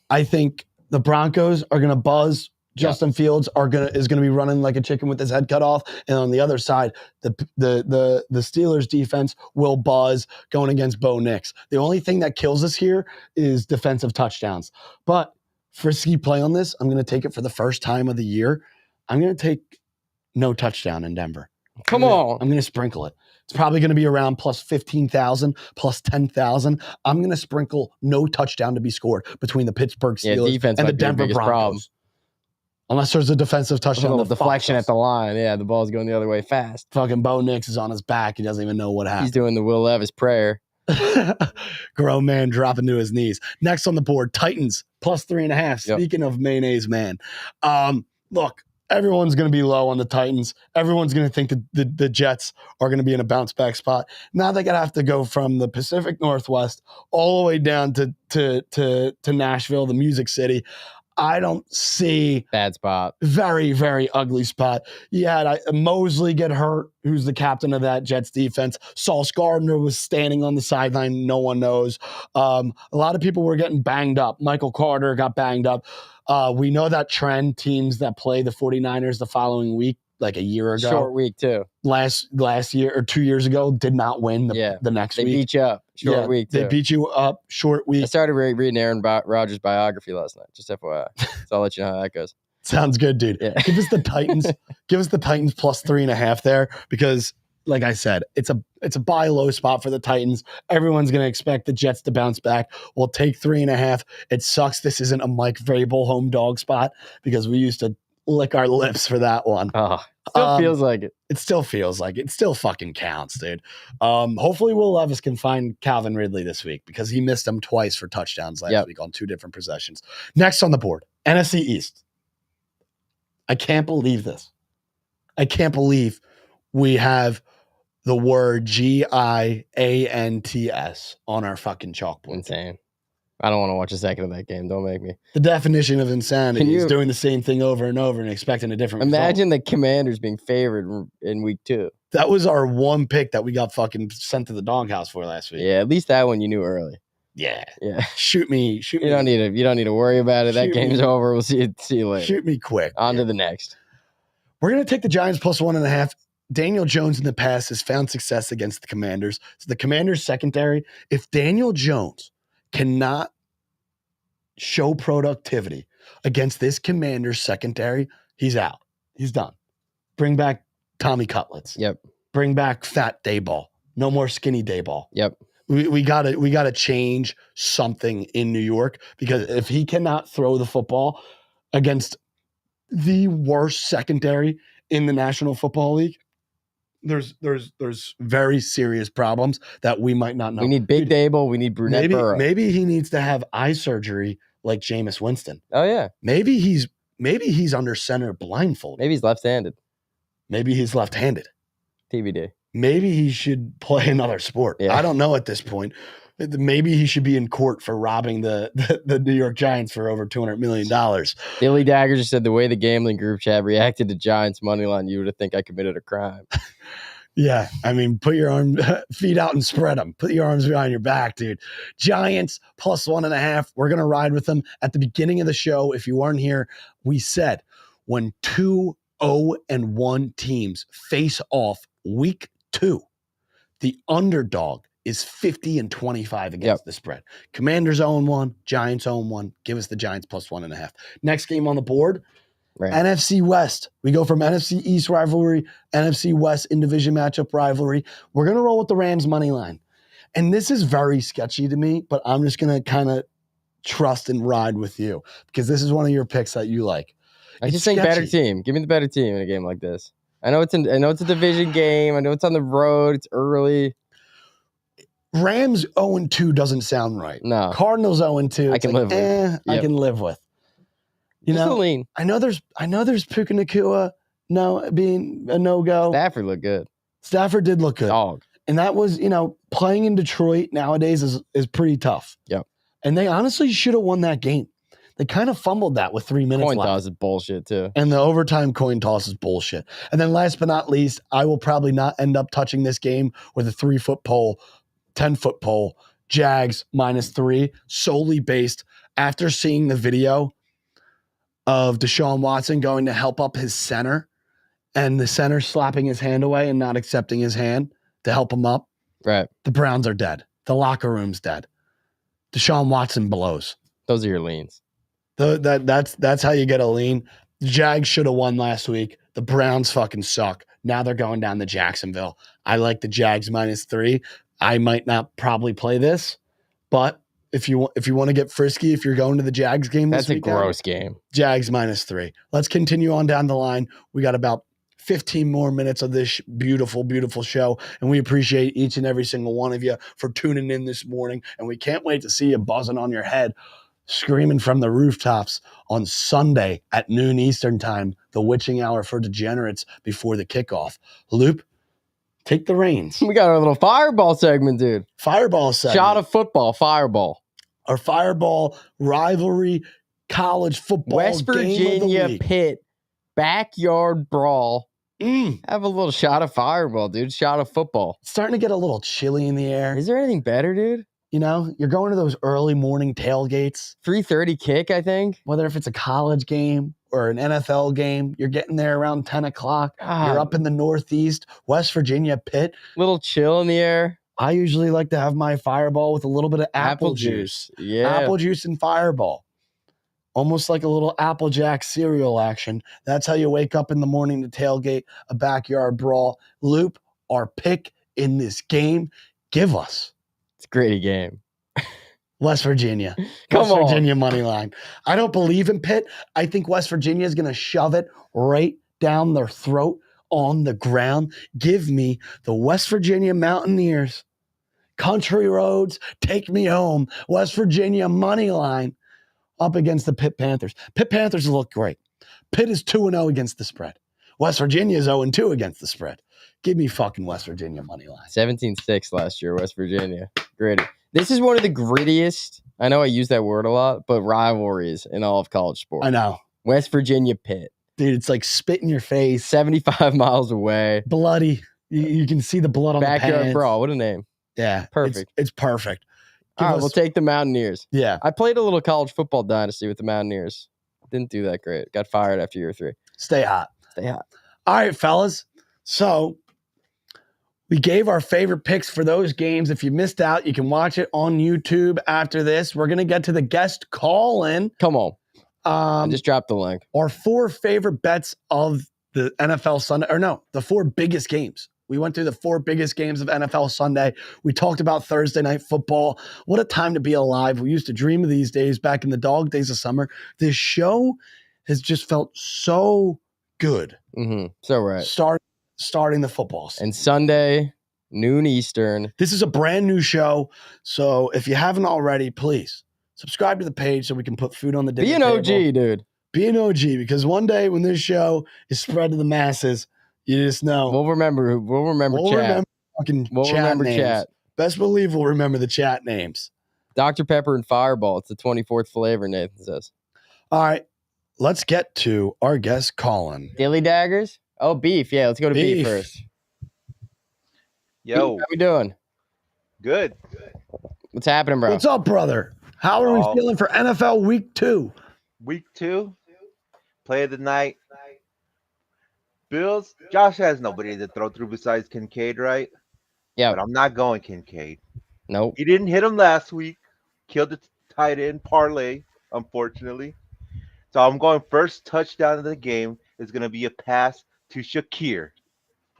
I think the Broncos are going to buzz Justin Fields is gonna be running like a chicken with his head cut off, and on the other side, the Steelers defense will buzz going against Bo Nix. The only thing that kills us here is defensive touchdowns. But frisky play on this, I'm gonna take it for the first time of the year. I'm gonna take no touchdown in Denver.
Come on.
I'm gonna sprinkle it. It's probably gonna be around plus 15,000, plus 10,000. I'm gonna sprinkle no touchdown to be scored between the Pittsburgh Steelers and the Denver Broncos. Problem. Unless there's a defensive touchdown.
A little deflection at the line. Yeah, the ball's going the other way fast.
Fucking Bo Nix is on his back. He doesn't even know what happened.
He's doing the Will Levis prayer.
Grown man dropping to his knees. Next on the board, Titans plus 3.5. Speaking of mayonnaise man. Look, everyone's going to be low on the Titans. Everyone's going to think that the Jets are going to be in a bounce back spot. Now they're going to have to go from the Pacific Northwest all the way down to Nashville, the Music City. I don't see
bad spot.
Very, very ugly spot. You had Mosley get hurt, who's the captain of that Jets defense. Sauce Gardner was standing on the sideline. No one knows. A lot of people were getting banged up. Michael Carter got banged up. We know that trend, teams that play the 49ers the following week, like a year ago.
Short week, too.
Last year or 2 years ago, did not win the next week.
They beat you up. Short week, too.
They beat you up. Short week.
I started reading Aaron Rodgers' biography last night, just FYI. So I'll let you know how that goes.
Sounds good, dude.
Yeah.
Give us the Titans. Give us the Titans plus 3.5 there because, like I said, it's a buy low spot for the Titans. Everyone's going to expect the Jets to bounce back. We'll take 3.5. It sucks this isn't a Mike Vrabel home dog spot because we used to lick our lips for that one.
Oh, still feels like it.
It still feels like it. It still fucking counts, dude. Hopefully Will Levis can find Calvin Ridley this week because he missed him twice for touchdowns last week on 2 different possessions. Next on the board, NFC East. I can't believe this. I can't believe we have the word GIANTS on our fucking chalkboard.
Insane. I don't want to watch a second of that game. Don't make me.
The definition of insanity is doing the same thing over and over and expecting a different
Imagine
result.
the Commanders being favored in week 2.
That was our one pick that we got fucking sent to the doghouse for last week.
Yeah, at least that one you knew early.
Yeah.
Yeah.
Shoot me.
You don't need to worry about it. That game's over. We'll see you later.
Shoot me quick.
On to the next.
We're going to take the Giants plus 1.5. Daniel Jones in the past has found success against the Commanders. So the Commanders secondary, if Daniel Jones cannot show productivity against this Commanders secondary, he's out. He's done. Bring back Tommy Cutlets.
Yep.
Bring back fat Dayball. No more skinny Dayball.
Yep.
We gotta change something in New York because if he cannot throw the football against the worst secondary in the National Football League, there's very serious problems that we might not know.
We need Big Dable. We need Brunette Burrow.
Maybe he needs to have eye surgery like Jameis Winston.
Oh yeah.
Maybe he's under center blindfolded.
Maybe he's left-handed.
Maybe he's left-handed.
TBD.
Maybe he should play another sport. Yeah. I don't know at this point. Maybe he should be in court for robbing the New York Giants for over $200 million.
Billy Dagger just said the way the gambling group chat reacted to Giants money line, you would have think I committed a crime.
Yeah, I mean, put your feet out and spread them. Put your arms behind your back, dude. Giants plus 1.5. We're going to ride with them. At the beginning of the show, if you weren't here, we said when 2-0-1 teams face off week 2, the underdog is 50-25 against the spread. Commanders 0-1, Giants 0-1. Give us the Giants plus 1.5. Next game on the board, NFC West. We go from NFC East rivalry, NFC West in division matchup rivalry. We're going to roll with the Rams money line. And this is very sketchy to me, but I'm just going to kind of trust and ride with you because this is one of your picks that you like.
I just think better team. Give me the better team in a game like this. I know it's a division game. I know it's on the road. It's early.
Rams 0-2 doesn't sound right.
No.
Cardinals 0-2.
I can live with.
I can live with. You
just
know,
lean.
I know there's Puka Nacua being a no-go.
Stafford looked good.
Stafford did look good.
Dog.
And that was, playing in Detroit nowadays is pretty tough.
Yep.
And they honestly should have won that game. They kind of fumbled that with 3 minutes left.
Coin toss is bullshit, too.
And the overtime coin toss is bullshit. And then last but not least, I will probably not end up touching this game with a 3-foot pole, 10-foot pole, Jags -3, solely based after seeing the video. of Deshaun Watson going to help up his center and the center slapping his hand away and not accepting his hand to help him up.
Right.
The Browns are dead. The locker room's dead. Deshaun Watson blows.
Those are your leans.
That's how you get a lean. The Jags should have won last week. The Browns fucking suck. Now they're going down to Jacksonville. I like the Jags -3. I might not probably play this, but if you want to get frisky, if you're going to the Jags game this weekend,
That's a gross game.
Jags -3. Let's continue on down the line. We got about 15 more minutes of this beautiful, beautiful show, and we appreciate each and every single one of you for tuning in this morning, and we can't wait to see you buzzing on your head, screaming from the rooftops on Sunday at noon Eastern time, the witching hour for degenerates before the kickoff. Loop, take the reins.
We got our little fireball segment, dude.
Fireball segment.
Shot of football, fireball.
Our fireball rivalry college football
West
game of the
Virginia,
week.
Pitt, backyard brawl.
Mm.
Have a little shot of fireball, dude. Shot of football.
It's starting to get a little chilly in the air.
Is there anything better, dude?
You know, you're going to those early morning tailgates,
3:30 kick, I think.
whether if it's a college game or an NFL game, you're getting there around 10 o'clock. You're up in the Northeast, West Virginia, Pitt.
Little chill in the air.
I usually like to have my fireball with a little bit of apple juice.
Yeah.
Apple juice and fireball. Almost like a little Applejack cereal action. That's how you wake up in the morning to tailgate a backyard brawl. Loop, our pick in this game. Give us
It's a great game.
West Virginia.
Come
West
on.
Virginia money line. I don't believe in Pitt. I think West Virginia is going to shove it right down their throat on the ground. Give me the West Virginia Mountaineers. Country roads, take me home. West Virginia money line up against the Pitt Panthers. Pitt Panthers look great. Pitt is 2-0 against the spread. West Virginia is 0-2 against the spread. Give me fucking West Virginia money line.
17-6 last year, West Virginia. Gritty. This is one of the grittiest, I know I use that word a lot, but rivalries in all of college sports.
I know.
West Virginia, Pitt.
Dude, it's like spit in your face.
75 miles away.
Bloody. You can see the blood on the
Backyard
pants.
brawl. What a name.
Yeah.
Perfect.
It's perfect. Give
All right,
us-
we'll take the Mountaineers.
Yeah.
I played a little college football dynasty with the Mountaineers. Didn't do that great. Got fired after year 3.
Stay hot.
Stay hot.
All right, fellas. So we gave our favorite picks for those games. If you missed out, you can watch it on YouTube after this. We're going to get to the guest call-in.
Come on. I just dropped the link.
Our 4 favorite bets of the NFL Sunday, or no, the 4 biggest games. We went through the 4 biggest games of NFL Sunday. We talked about Thursday night football. What a time to be alive. We used to dream of these days back in the dog days of summer. This show has just felt so good.
So right.
Starting the football season.
And Sunday, noon Eastern.
This is a brand new show. So if you haven't already, please subscribe to the page so we can put food on the dinner
Be an
table.
OG, dude.
Be an OG, because one day when this show is spread to the masses, you just know.
We'll remember chat.
We'll remember fucking
We'll
chat
remember
names.
chat.
Best believe we'll remember the chat names.
Dr. Pepper and Fireball. It's the 24th flavor, Nathan says.
All right, let's get to our guest, Colin.
Dilly daggers? Oh, beef. Yeah, let's go to beef first.
Yo,
How we doing?
good.
What's happening, bro?
What's up, brother? How are we
Oh.
feeling for NFL Week 2?
Week 2, play of the night. Bills. Josh has nobody to throw through besides Kincaid, right?
Yeah.
But I'm not going Kincaid.
Nope.
He didn't hit him last week. Killed the tight end parlay, unfortunately. So I'm going first touchdown of the game is going to be a pass to Shakir.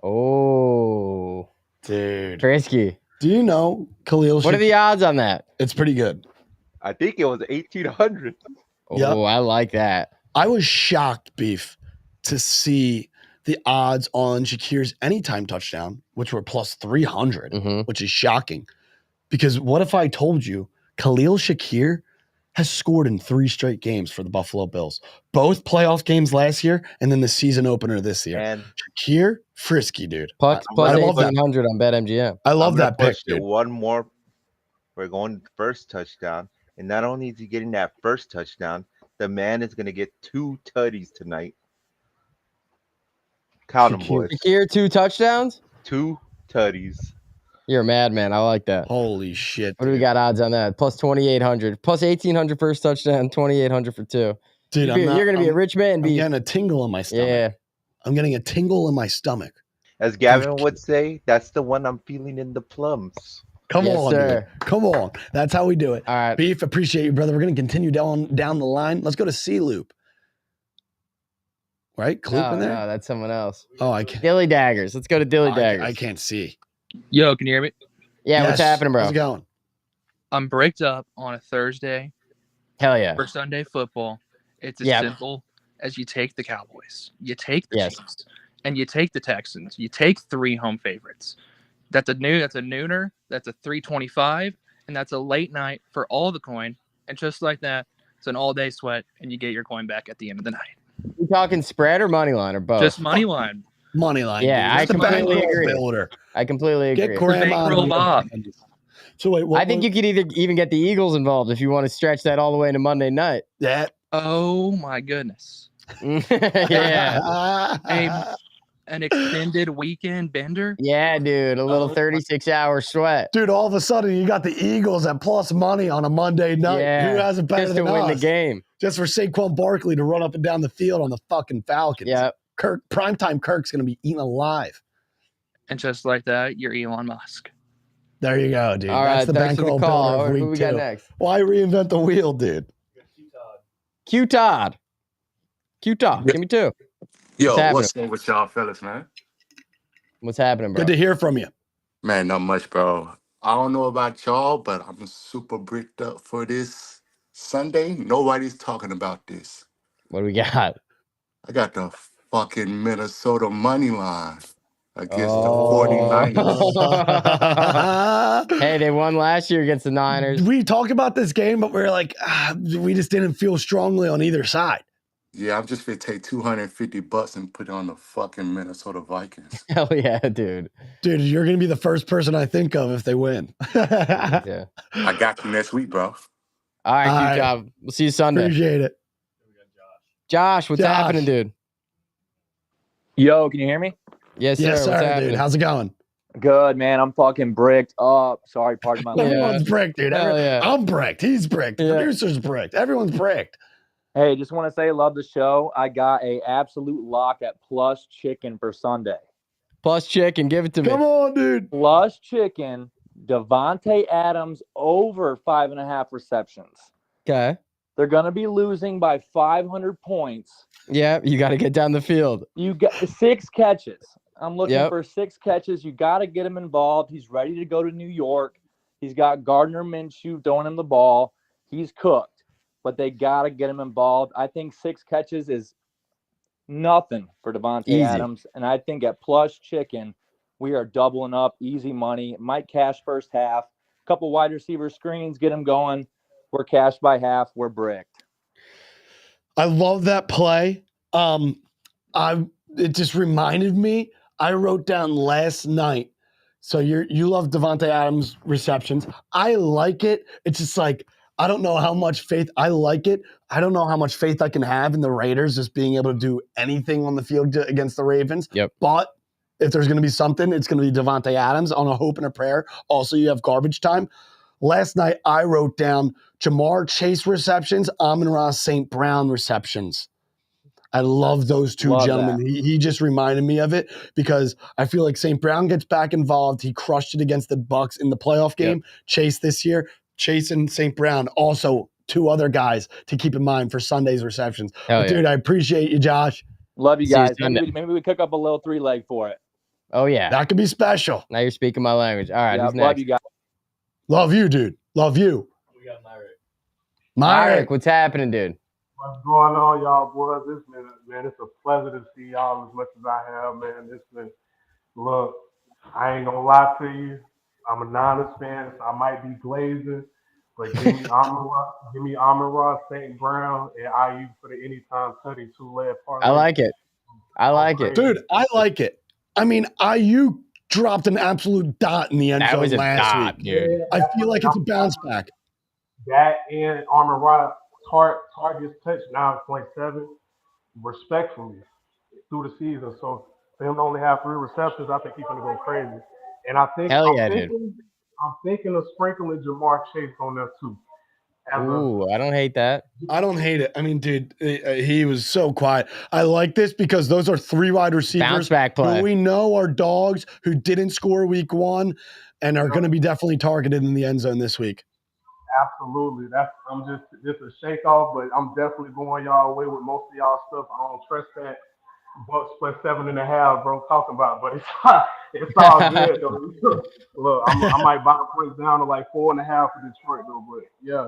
Oh.
Dude.
Frisky.
Do you know Khalil
What are the odds on that?
It's pretty good.
I think it was 1,800.
Oh,
Yep.
I like that.
I was shocked, Beef, to see the odds on Shakir's anytime touchdown, which were plus 300,
Mhm.
which is shocking. Because what if I told you Khalil Shakir has scored in 3 straight games for the Buffalo Bills, both playoff games last year and then the season opener this year.
And
Shakir, frisky, dude.
Plus
I love that.
1,800 on BetMGM.
I love
I'm gonna
that pick,
push it
dude.
one more. We're going first touchdown. And not only is he getting that first touchdown, the man is going to get 2 tutties tonight. Count them,
Shakir.
boys.
Shakir, 2 touchdowns?
2 tutties.
You're a madman. I like that.
Holy shit.
What do we
dude.
got odds on that? Plus 2,800. Plus 1,800 first touchdown, 2,800 for 2.
Dude,
You're gonna be a rich man,
I'm
B.
getting a tingle in my stomach.
Yeah.
I'm getting a tingle in my stomach.
As Gavin would say, that's the one I'm feeling in the plums.
Come
Yes,
on,
sir.
dude. Come on. That's how we do it.
All right.
Beef, appreciate you, brother. We're going to continue down the line. Let's go to C-Loop. Right? Kloop in there?
No, that's someone else.
Oh, I can't.
Dilly Daggers. Let's go to Dilly Daggers.
I can't see.
Yo, can you hear me?
Yeah, what's
Yes.
happening, bro?
How's it going?
I'm bricked up on a Thursday
Hell yeah.
for Sunday football. It's as
Yep.
simple as you take the Cowboys, you take the
Yes.
Chiefs, and you take the Texans. You take 3 home favorites. That's a nooner, that's a 325, and that's a late night for all the coin. And just like that, it's an all-day sweat, and you get your coin back at the end of the night.
You talking spread or money line or both?
Just money line.
Money line.
Yeah,
dude.
I
That's the
completely
bankroll
agree.
builder.
I completely agree.
Get grandma.
Bankroll Bob.
So wait,
I think you could even get the Eagles involved if you want to stretch that all the way into Monday night.
Yeah.
Oh my goodness.
Yeah.
An extended weekend bender.
Yeah, dude. A little 36-hour sweat.
Dude, all of a sudden you got the Eagles at plus money on a Monday night.
Yeah.
Who has it better
Just to
than
win
us?
the game.
Just for Saquon Barkley to run up and down the field on the fucking Falcons.
Yeah.
Primetime Kirk's going to be eaten alive.
And just like that, you're Elon Musk.
There you go, dude.
All
That's
right,
the
thanks for
bankroll
the call.
builder of
Who
week
we got
2.
next?
Why reinvent the wheel, dude?
Q Todd. Q Todd. Give me 2.
Yo,
happening?
what's up with y'all fellas, man?
What's happening, bro?
Good to hear from you.
Man, not much, bro. I don't know about y'all, but I'm super bricked up for this Sunday. Nobody's talking about this.
What do we got?
I got the fucking Minnesota money line against
Oh.
the 49ers.
Hey, they won last year against the Niners.
We talked about this game, but we were like, we just didn't feel strongly on either side.
Yeah, I'm just gonna take $250 and put it on the fucking Minnesota Vikings.
Hell yeah, dude.
Dude, you're going to be the first person I think of if they win.
Yeah.
I got you next week, bro.
All right,
All
Q
right.
Todd. We'll see you Sunday.
Appreciate it.
Josh, what's
Josh.
happening, dude?
Yo, can you hear me?
Yes, sir.
Yes,
What's
sir,
happening?
dude. How's it going?
Good, man. I'm fucking bricked up. Sorry, pardon my language.
Everyone's bricked, dude.
Hell yeah.
I'm bricked. He's bricked. The
Yeah.
producer's bricked. Everyone's bricked.
Hey, just want to say love the show. I got a absolute lock at plus chicken for Sunday.
Plus chicken, give it to me.
Come on, dude.
Plus chicken, Devontae Adams over 5.5 receptions.
Okay.
They're going to be losing by 500 points.
Yeah, you got to get down the field.
You got 6 catches. I'm looking
Yep.
for 6 catches. You got to get him involved. He's ready to go to New York. He's got Gardner Minshew throwing him the ball. He's cooked. But they got to get him involved. I think 6 catches is nothing for Devontae
Easy.
Adams. And I think at plus chicken, we are doubling up, easy money. Might cash first half. Couple wide receiver screens, get him going. We're cash by half. We're bricked.
I love that play. It just reminded me. I wrote down last night. So you love Devontae Adams receptions. I like it. It's just like I don't know how much faith I like it. I don't know how much faith I can have in the Raiders just being able to do anything on the field against the Ravens.
Yep.
But if there's going to be something, it's going to be Devontae Adams on a hope and a prayer. Also, you have garbage time. Last night, I wrote down Jamar Chase receptions, Amon-Ra St. Brown receptions. I love those two
Love
gentlemen. He just reminded me of it because I feel like St. Brown gets back involved. He crushed it against the Bucs in the playoff game.
Yep.
Chase this year. Chase and St. Brown, also 2 other guys to keep in mind for Sunday's receptions.
Hell
But
yeah.
dude, I appreciate you, Josh.
Love you
See you
guys.
Sunday.
Maybe we cook up a little 3-leg for it.
Oh, yeah.
That could be special.
Now you're speaking my language. All right,
Yeah,
who's
love
next?
you guys.
Love you, dude. Love you.
We got Myrick.
Myrick, what's happening, dude?
What's going on, y'all boys? Man, it's a pleasure to see y'all as much as I have, man. Look, I ain't gonna lie to you. I'm a Niners fan, so I might be glazing, but give me Amon-Ra St. Brown and IU for the anytime 32-leg parlay.
I like it. I like it.
Dude, I like it. I mean, IU dropped an absolute dot in the end
That
zone
was a
last
dot,
week.
dude.
I feel like it's a bounce back.
That and Amon-Ra targets touchdowns 0.7 respectfully through the season. So for him to only have 3 receptions, I think he's gonna go crazy. And I think
Hell yeah,
I'm thinking of sprinkling Jamar Chase on there too.
Ooh, I don't hate that.
I don't hate it. I mean, dude, he was so quiet. I like this because those are 3 wide
Bounce
receivers
back
who
play.
we know are dogs who didn't score week 1 and are going to be definitely targeted in the end zone this week.
Absolutely. I'm just a shake off, but I'm definitely going y'all way with most of y'all stuff. I don't trust that Bucks plus 7.5, bro. Talking about, but it's all good though. Look, I might buy the points down to like 4.5 for Detroit though, but yeah,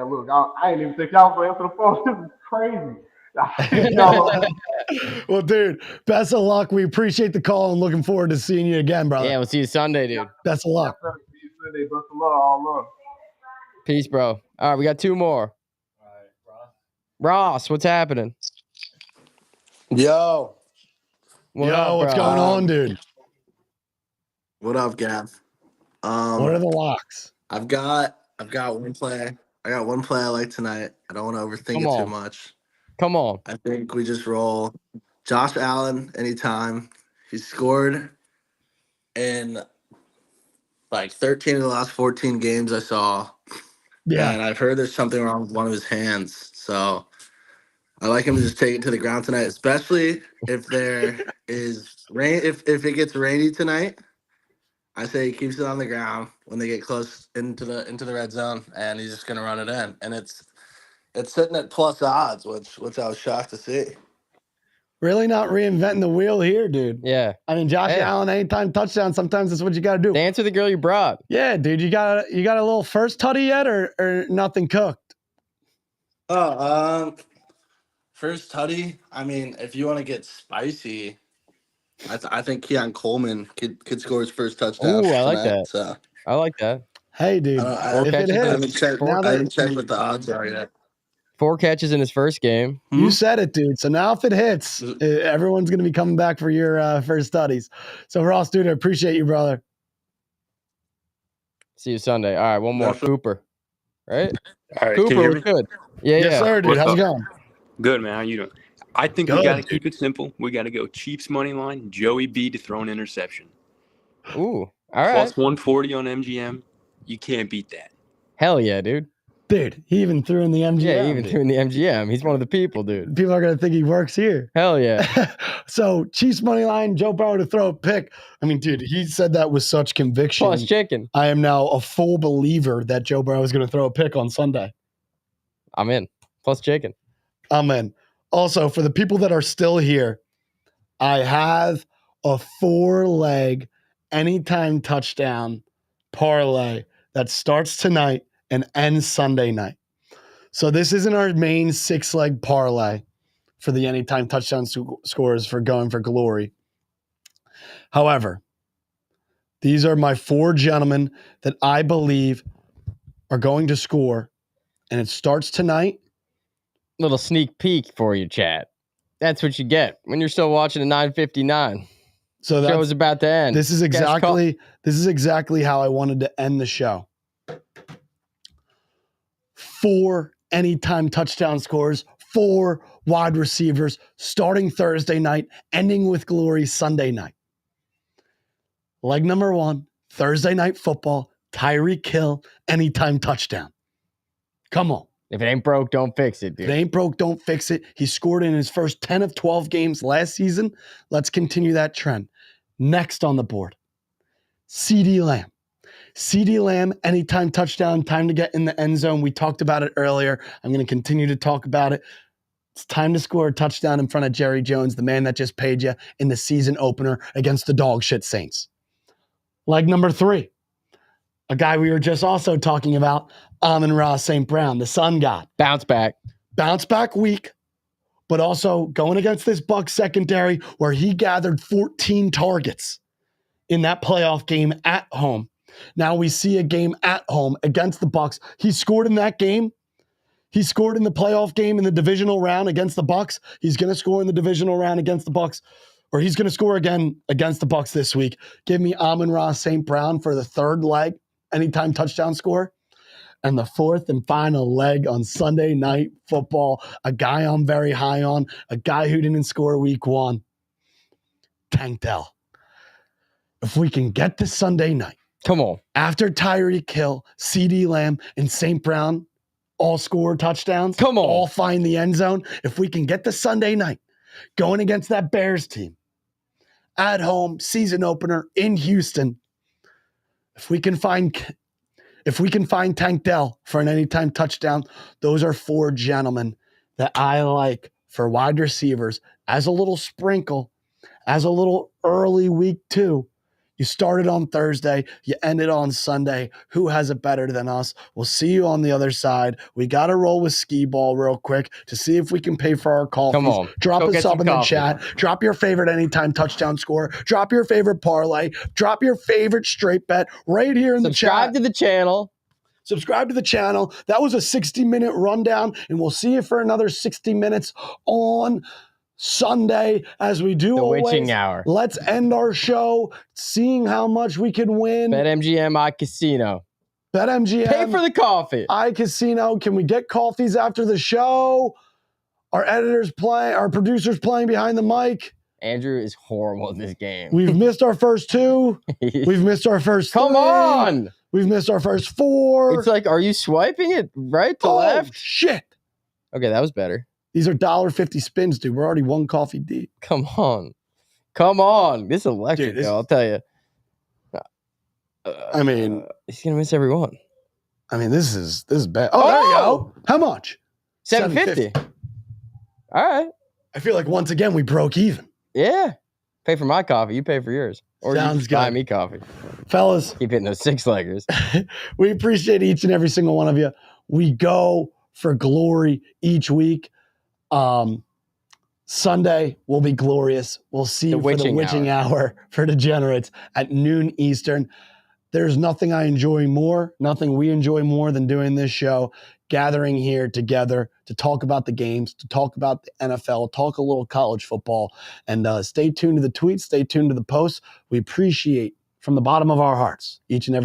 look, I ain't even think y'all was gonna answer the phone. This is crazy.
Well, dude, best of luck. We appreciate the call and looking forward to seeing you again, brother.
Yeah, we'll see you Sunday, dude.
Best of luck.
See you Sunday. Best of luck. All love.
Peace, bro. All right, we got 2 more.
All right,
Ross, what's happening?
Yo,
What up,
what's
bro?
going on, dude?
what up, Gav?
What are the locks?
I've got one play. I got one play I like tonight. I don't want to overthink
Come
it too
on.
much.
Come on.
I think we just roll Josh Allen anytime. He scored in like 13 of the last 14 games I saw.
Yeah.
And I've heard there's something wrong with one of his hands. So I like him to just take it to the ground tonight, especially if there is rain. If it gets rainy tonight, I say he keeps it on the ground when they get close into the red zone, and he's just gonna run it in. And it's sitting at plus odds, which I was shocked to see.
Really not reinventing the wheel here, dude.
Yeah.
I mean, Josh Allen, anytime touchdown, sometimes that's what you got to do.
Answer the girl you brought.
Yeah, dude, you got a little first tutty yet or nothing cooked?
Oh, first tutty. I mean, if you want to get spicy, I think Keon Coleman could score his first touchdown.
Ooh, I like
tonight,
that.
So
I like that.
Hey, dude,
I
if it
haven't
hits,
checked.
now
I didn't
that
check what the odds are yet.
4 catches in his first game.
you said it, dude. So now if it hits, everyone's going to be coming back for your first studies. So Ross, dude, I appreciate you, brother.
See you Sunday. All right, one more.
Definitely.
Cooper. Right?
All right,
Cooper
can you hear
was
me?
good. Yeah,
Yes,
yeah.
sir, dude.
What's
How's it
up?
going?
Good, man. How you doing? I think
Good,
we got to
dude.
keep it simple. We got to go Chiefs money line, Joey B to throw an interception.
Ooh. All right.
Plus 140 on MGM. You can't beat that.
Hell yeah, dude.
Dude, he even threw in the MGM.
Yeah, even
dude.
doing the MGM. He's one of the people, dude.
People are going to think he works here.
Hell yeah.
So Chiefs money line, Joe Burrow to throw a pick. I mean, dude, he said that with such conviction.
Plus chicken.
I am now a full believer that Joe Burrow is going to throw a pick on Sunday.
I'm in. Plus chicken.
I'm in. Also, for the people that are still here, I have a 4-leg anytime touchdown parlay that starts tonight and ends Sunday night. So this isn't our main 6-leg parlay for the anytime touchdown scores for Going for Glory. However, these are my 4 gentlemen that I believe are going to score, and it starts tonight.
Little sneak peek for you, chat. That's what you get when you're still watching a 9:59.
So
The show's about to end.
This is exactly how I wanted to end the show. 4 anytime touchdown scores, 4 wide receivers, starting Thursday night, ending with glory Sunday night. Leg number 1, Thursday night football, Tyreek Hill, anytime touchdown. Come on.
If it ain't broke, don't fix it, dude.
If it ain't broke, don't fix it. He scored in his first 10 of 12 games last season. Let's continue that trend. Next on the board, CeeDee Lamb. CeeDee Lamb, anytime touchdown, time to get in the end zone. We talked about it earlier. I'm going to continue to talk about it. It's time to score a touchdown in front of Jerry Jones, the man that just paid you in the season opener against the dog shit Saints. Leg number 3, a guy we were just also talking about, Amon-Ra St. Brown, the Sun God.
Bounce back.
Bounce back week, but also going against this Bucs secondary where he gathered 14 targets in that playoff game at home. Now we see a game at home against the Bucs. He scored in that game. He scored in the playoff game in the divisional round against the Bucs. He's going to score in the divisional round against the Bucs, or he's going to score again against the Bucs this week. Give me Amon-Ra St. Brown for the 3rd leg, anytime touchdown score. And the 4th and final leg on Sunday night football, a guy I'm very high on, a guy who didn't score week 1, Tank Dell. If we can get this Sunday night,
Come on.
After Tyreek Hill, CeeDee Lamb, and St. Brown all score touchdowns,
Come on.
all find the end zone, if we can get the Sunday night going against that Bears team at home, season opener in Houston, if we can find Tank Dell for an anytime touchdown, those are 4 gentlemen that I like for wide receivers as a little sprinkle, as a little early week 2. You started on Thursday, you ended on Sunday. Who has it better than us? We'll see you on the other side. We got to roll with skee ball real quick to see if we can pay for our coffees.
Come on.
Drop
Go
a
get
sub
some
in the
coffee.
chat. Drop your favorite anytime touchdown score. Drop your favorite parlay. Drop your favorite straight bet right here in the chat.
Subscribe to the channel.
Subscribe to the channel. That was a 60-minute rundown, and we'll see you for another 60 minutes on Sunday as we do
The
always.
witching hour.
Let's end our show seeing how much we can win.
BetMGM iCasino.
BetMGM.
Pay for the coffee.
iCasino. Can we get coffees after the show? Our producers playing behind the mic.
Andrew is horrible at this game.
We've missed our first 2. We've missed our first 3.
Come on.
We've missed our first 4.
It's like, are you swiping it right to left?
Shit.
Okay, that was better.
These are $1.50 spins, dude. We're already 1 coffee deep.
Come on. Come on. This is electric,
Dude,
though, I'll tell you.
I mean,
he's going to miss every one.
this is bad. Oh, there you go. How much?
$7.50. All right.
I feel like once again we broke even.
Yeah. Pay for my coffee. You pay for yours. Or
Sounds
you just buy
good.
me coffee.
Fellas,
Keep hitting those 6-leggers.
we appreciate each and every single one of you. We go for glory each week. Sunday will be glorious. We'll see you for the witching hour for degenerates at noon Eastern. There's nothing I enjoy more, nothing we enjoy more than doing this show, gathering here together to talk about the games, to talk about the NFL, talk a little college football, and stay tuned to the tweets, stay tuned to the posts. We appreciate from the bottom of our hearts each and every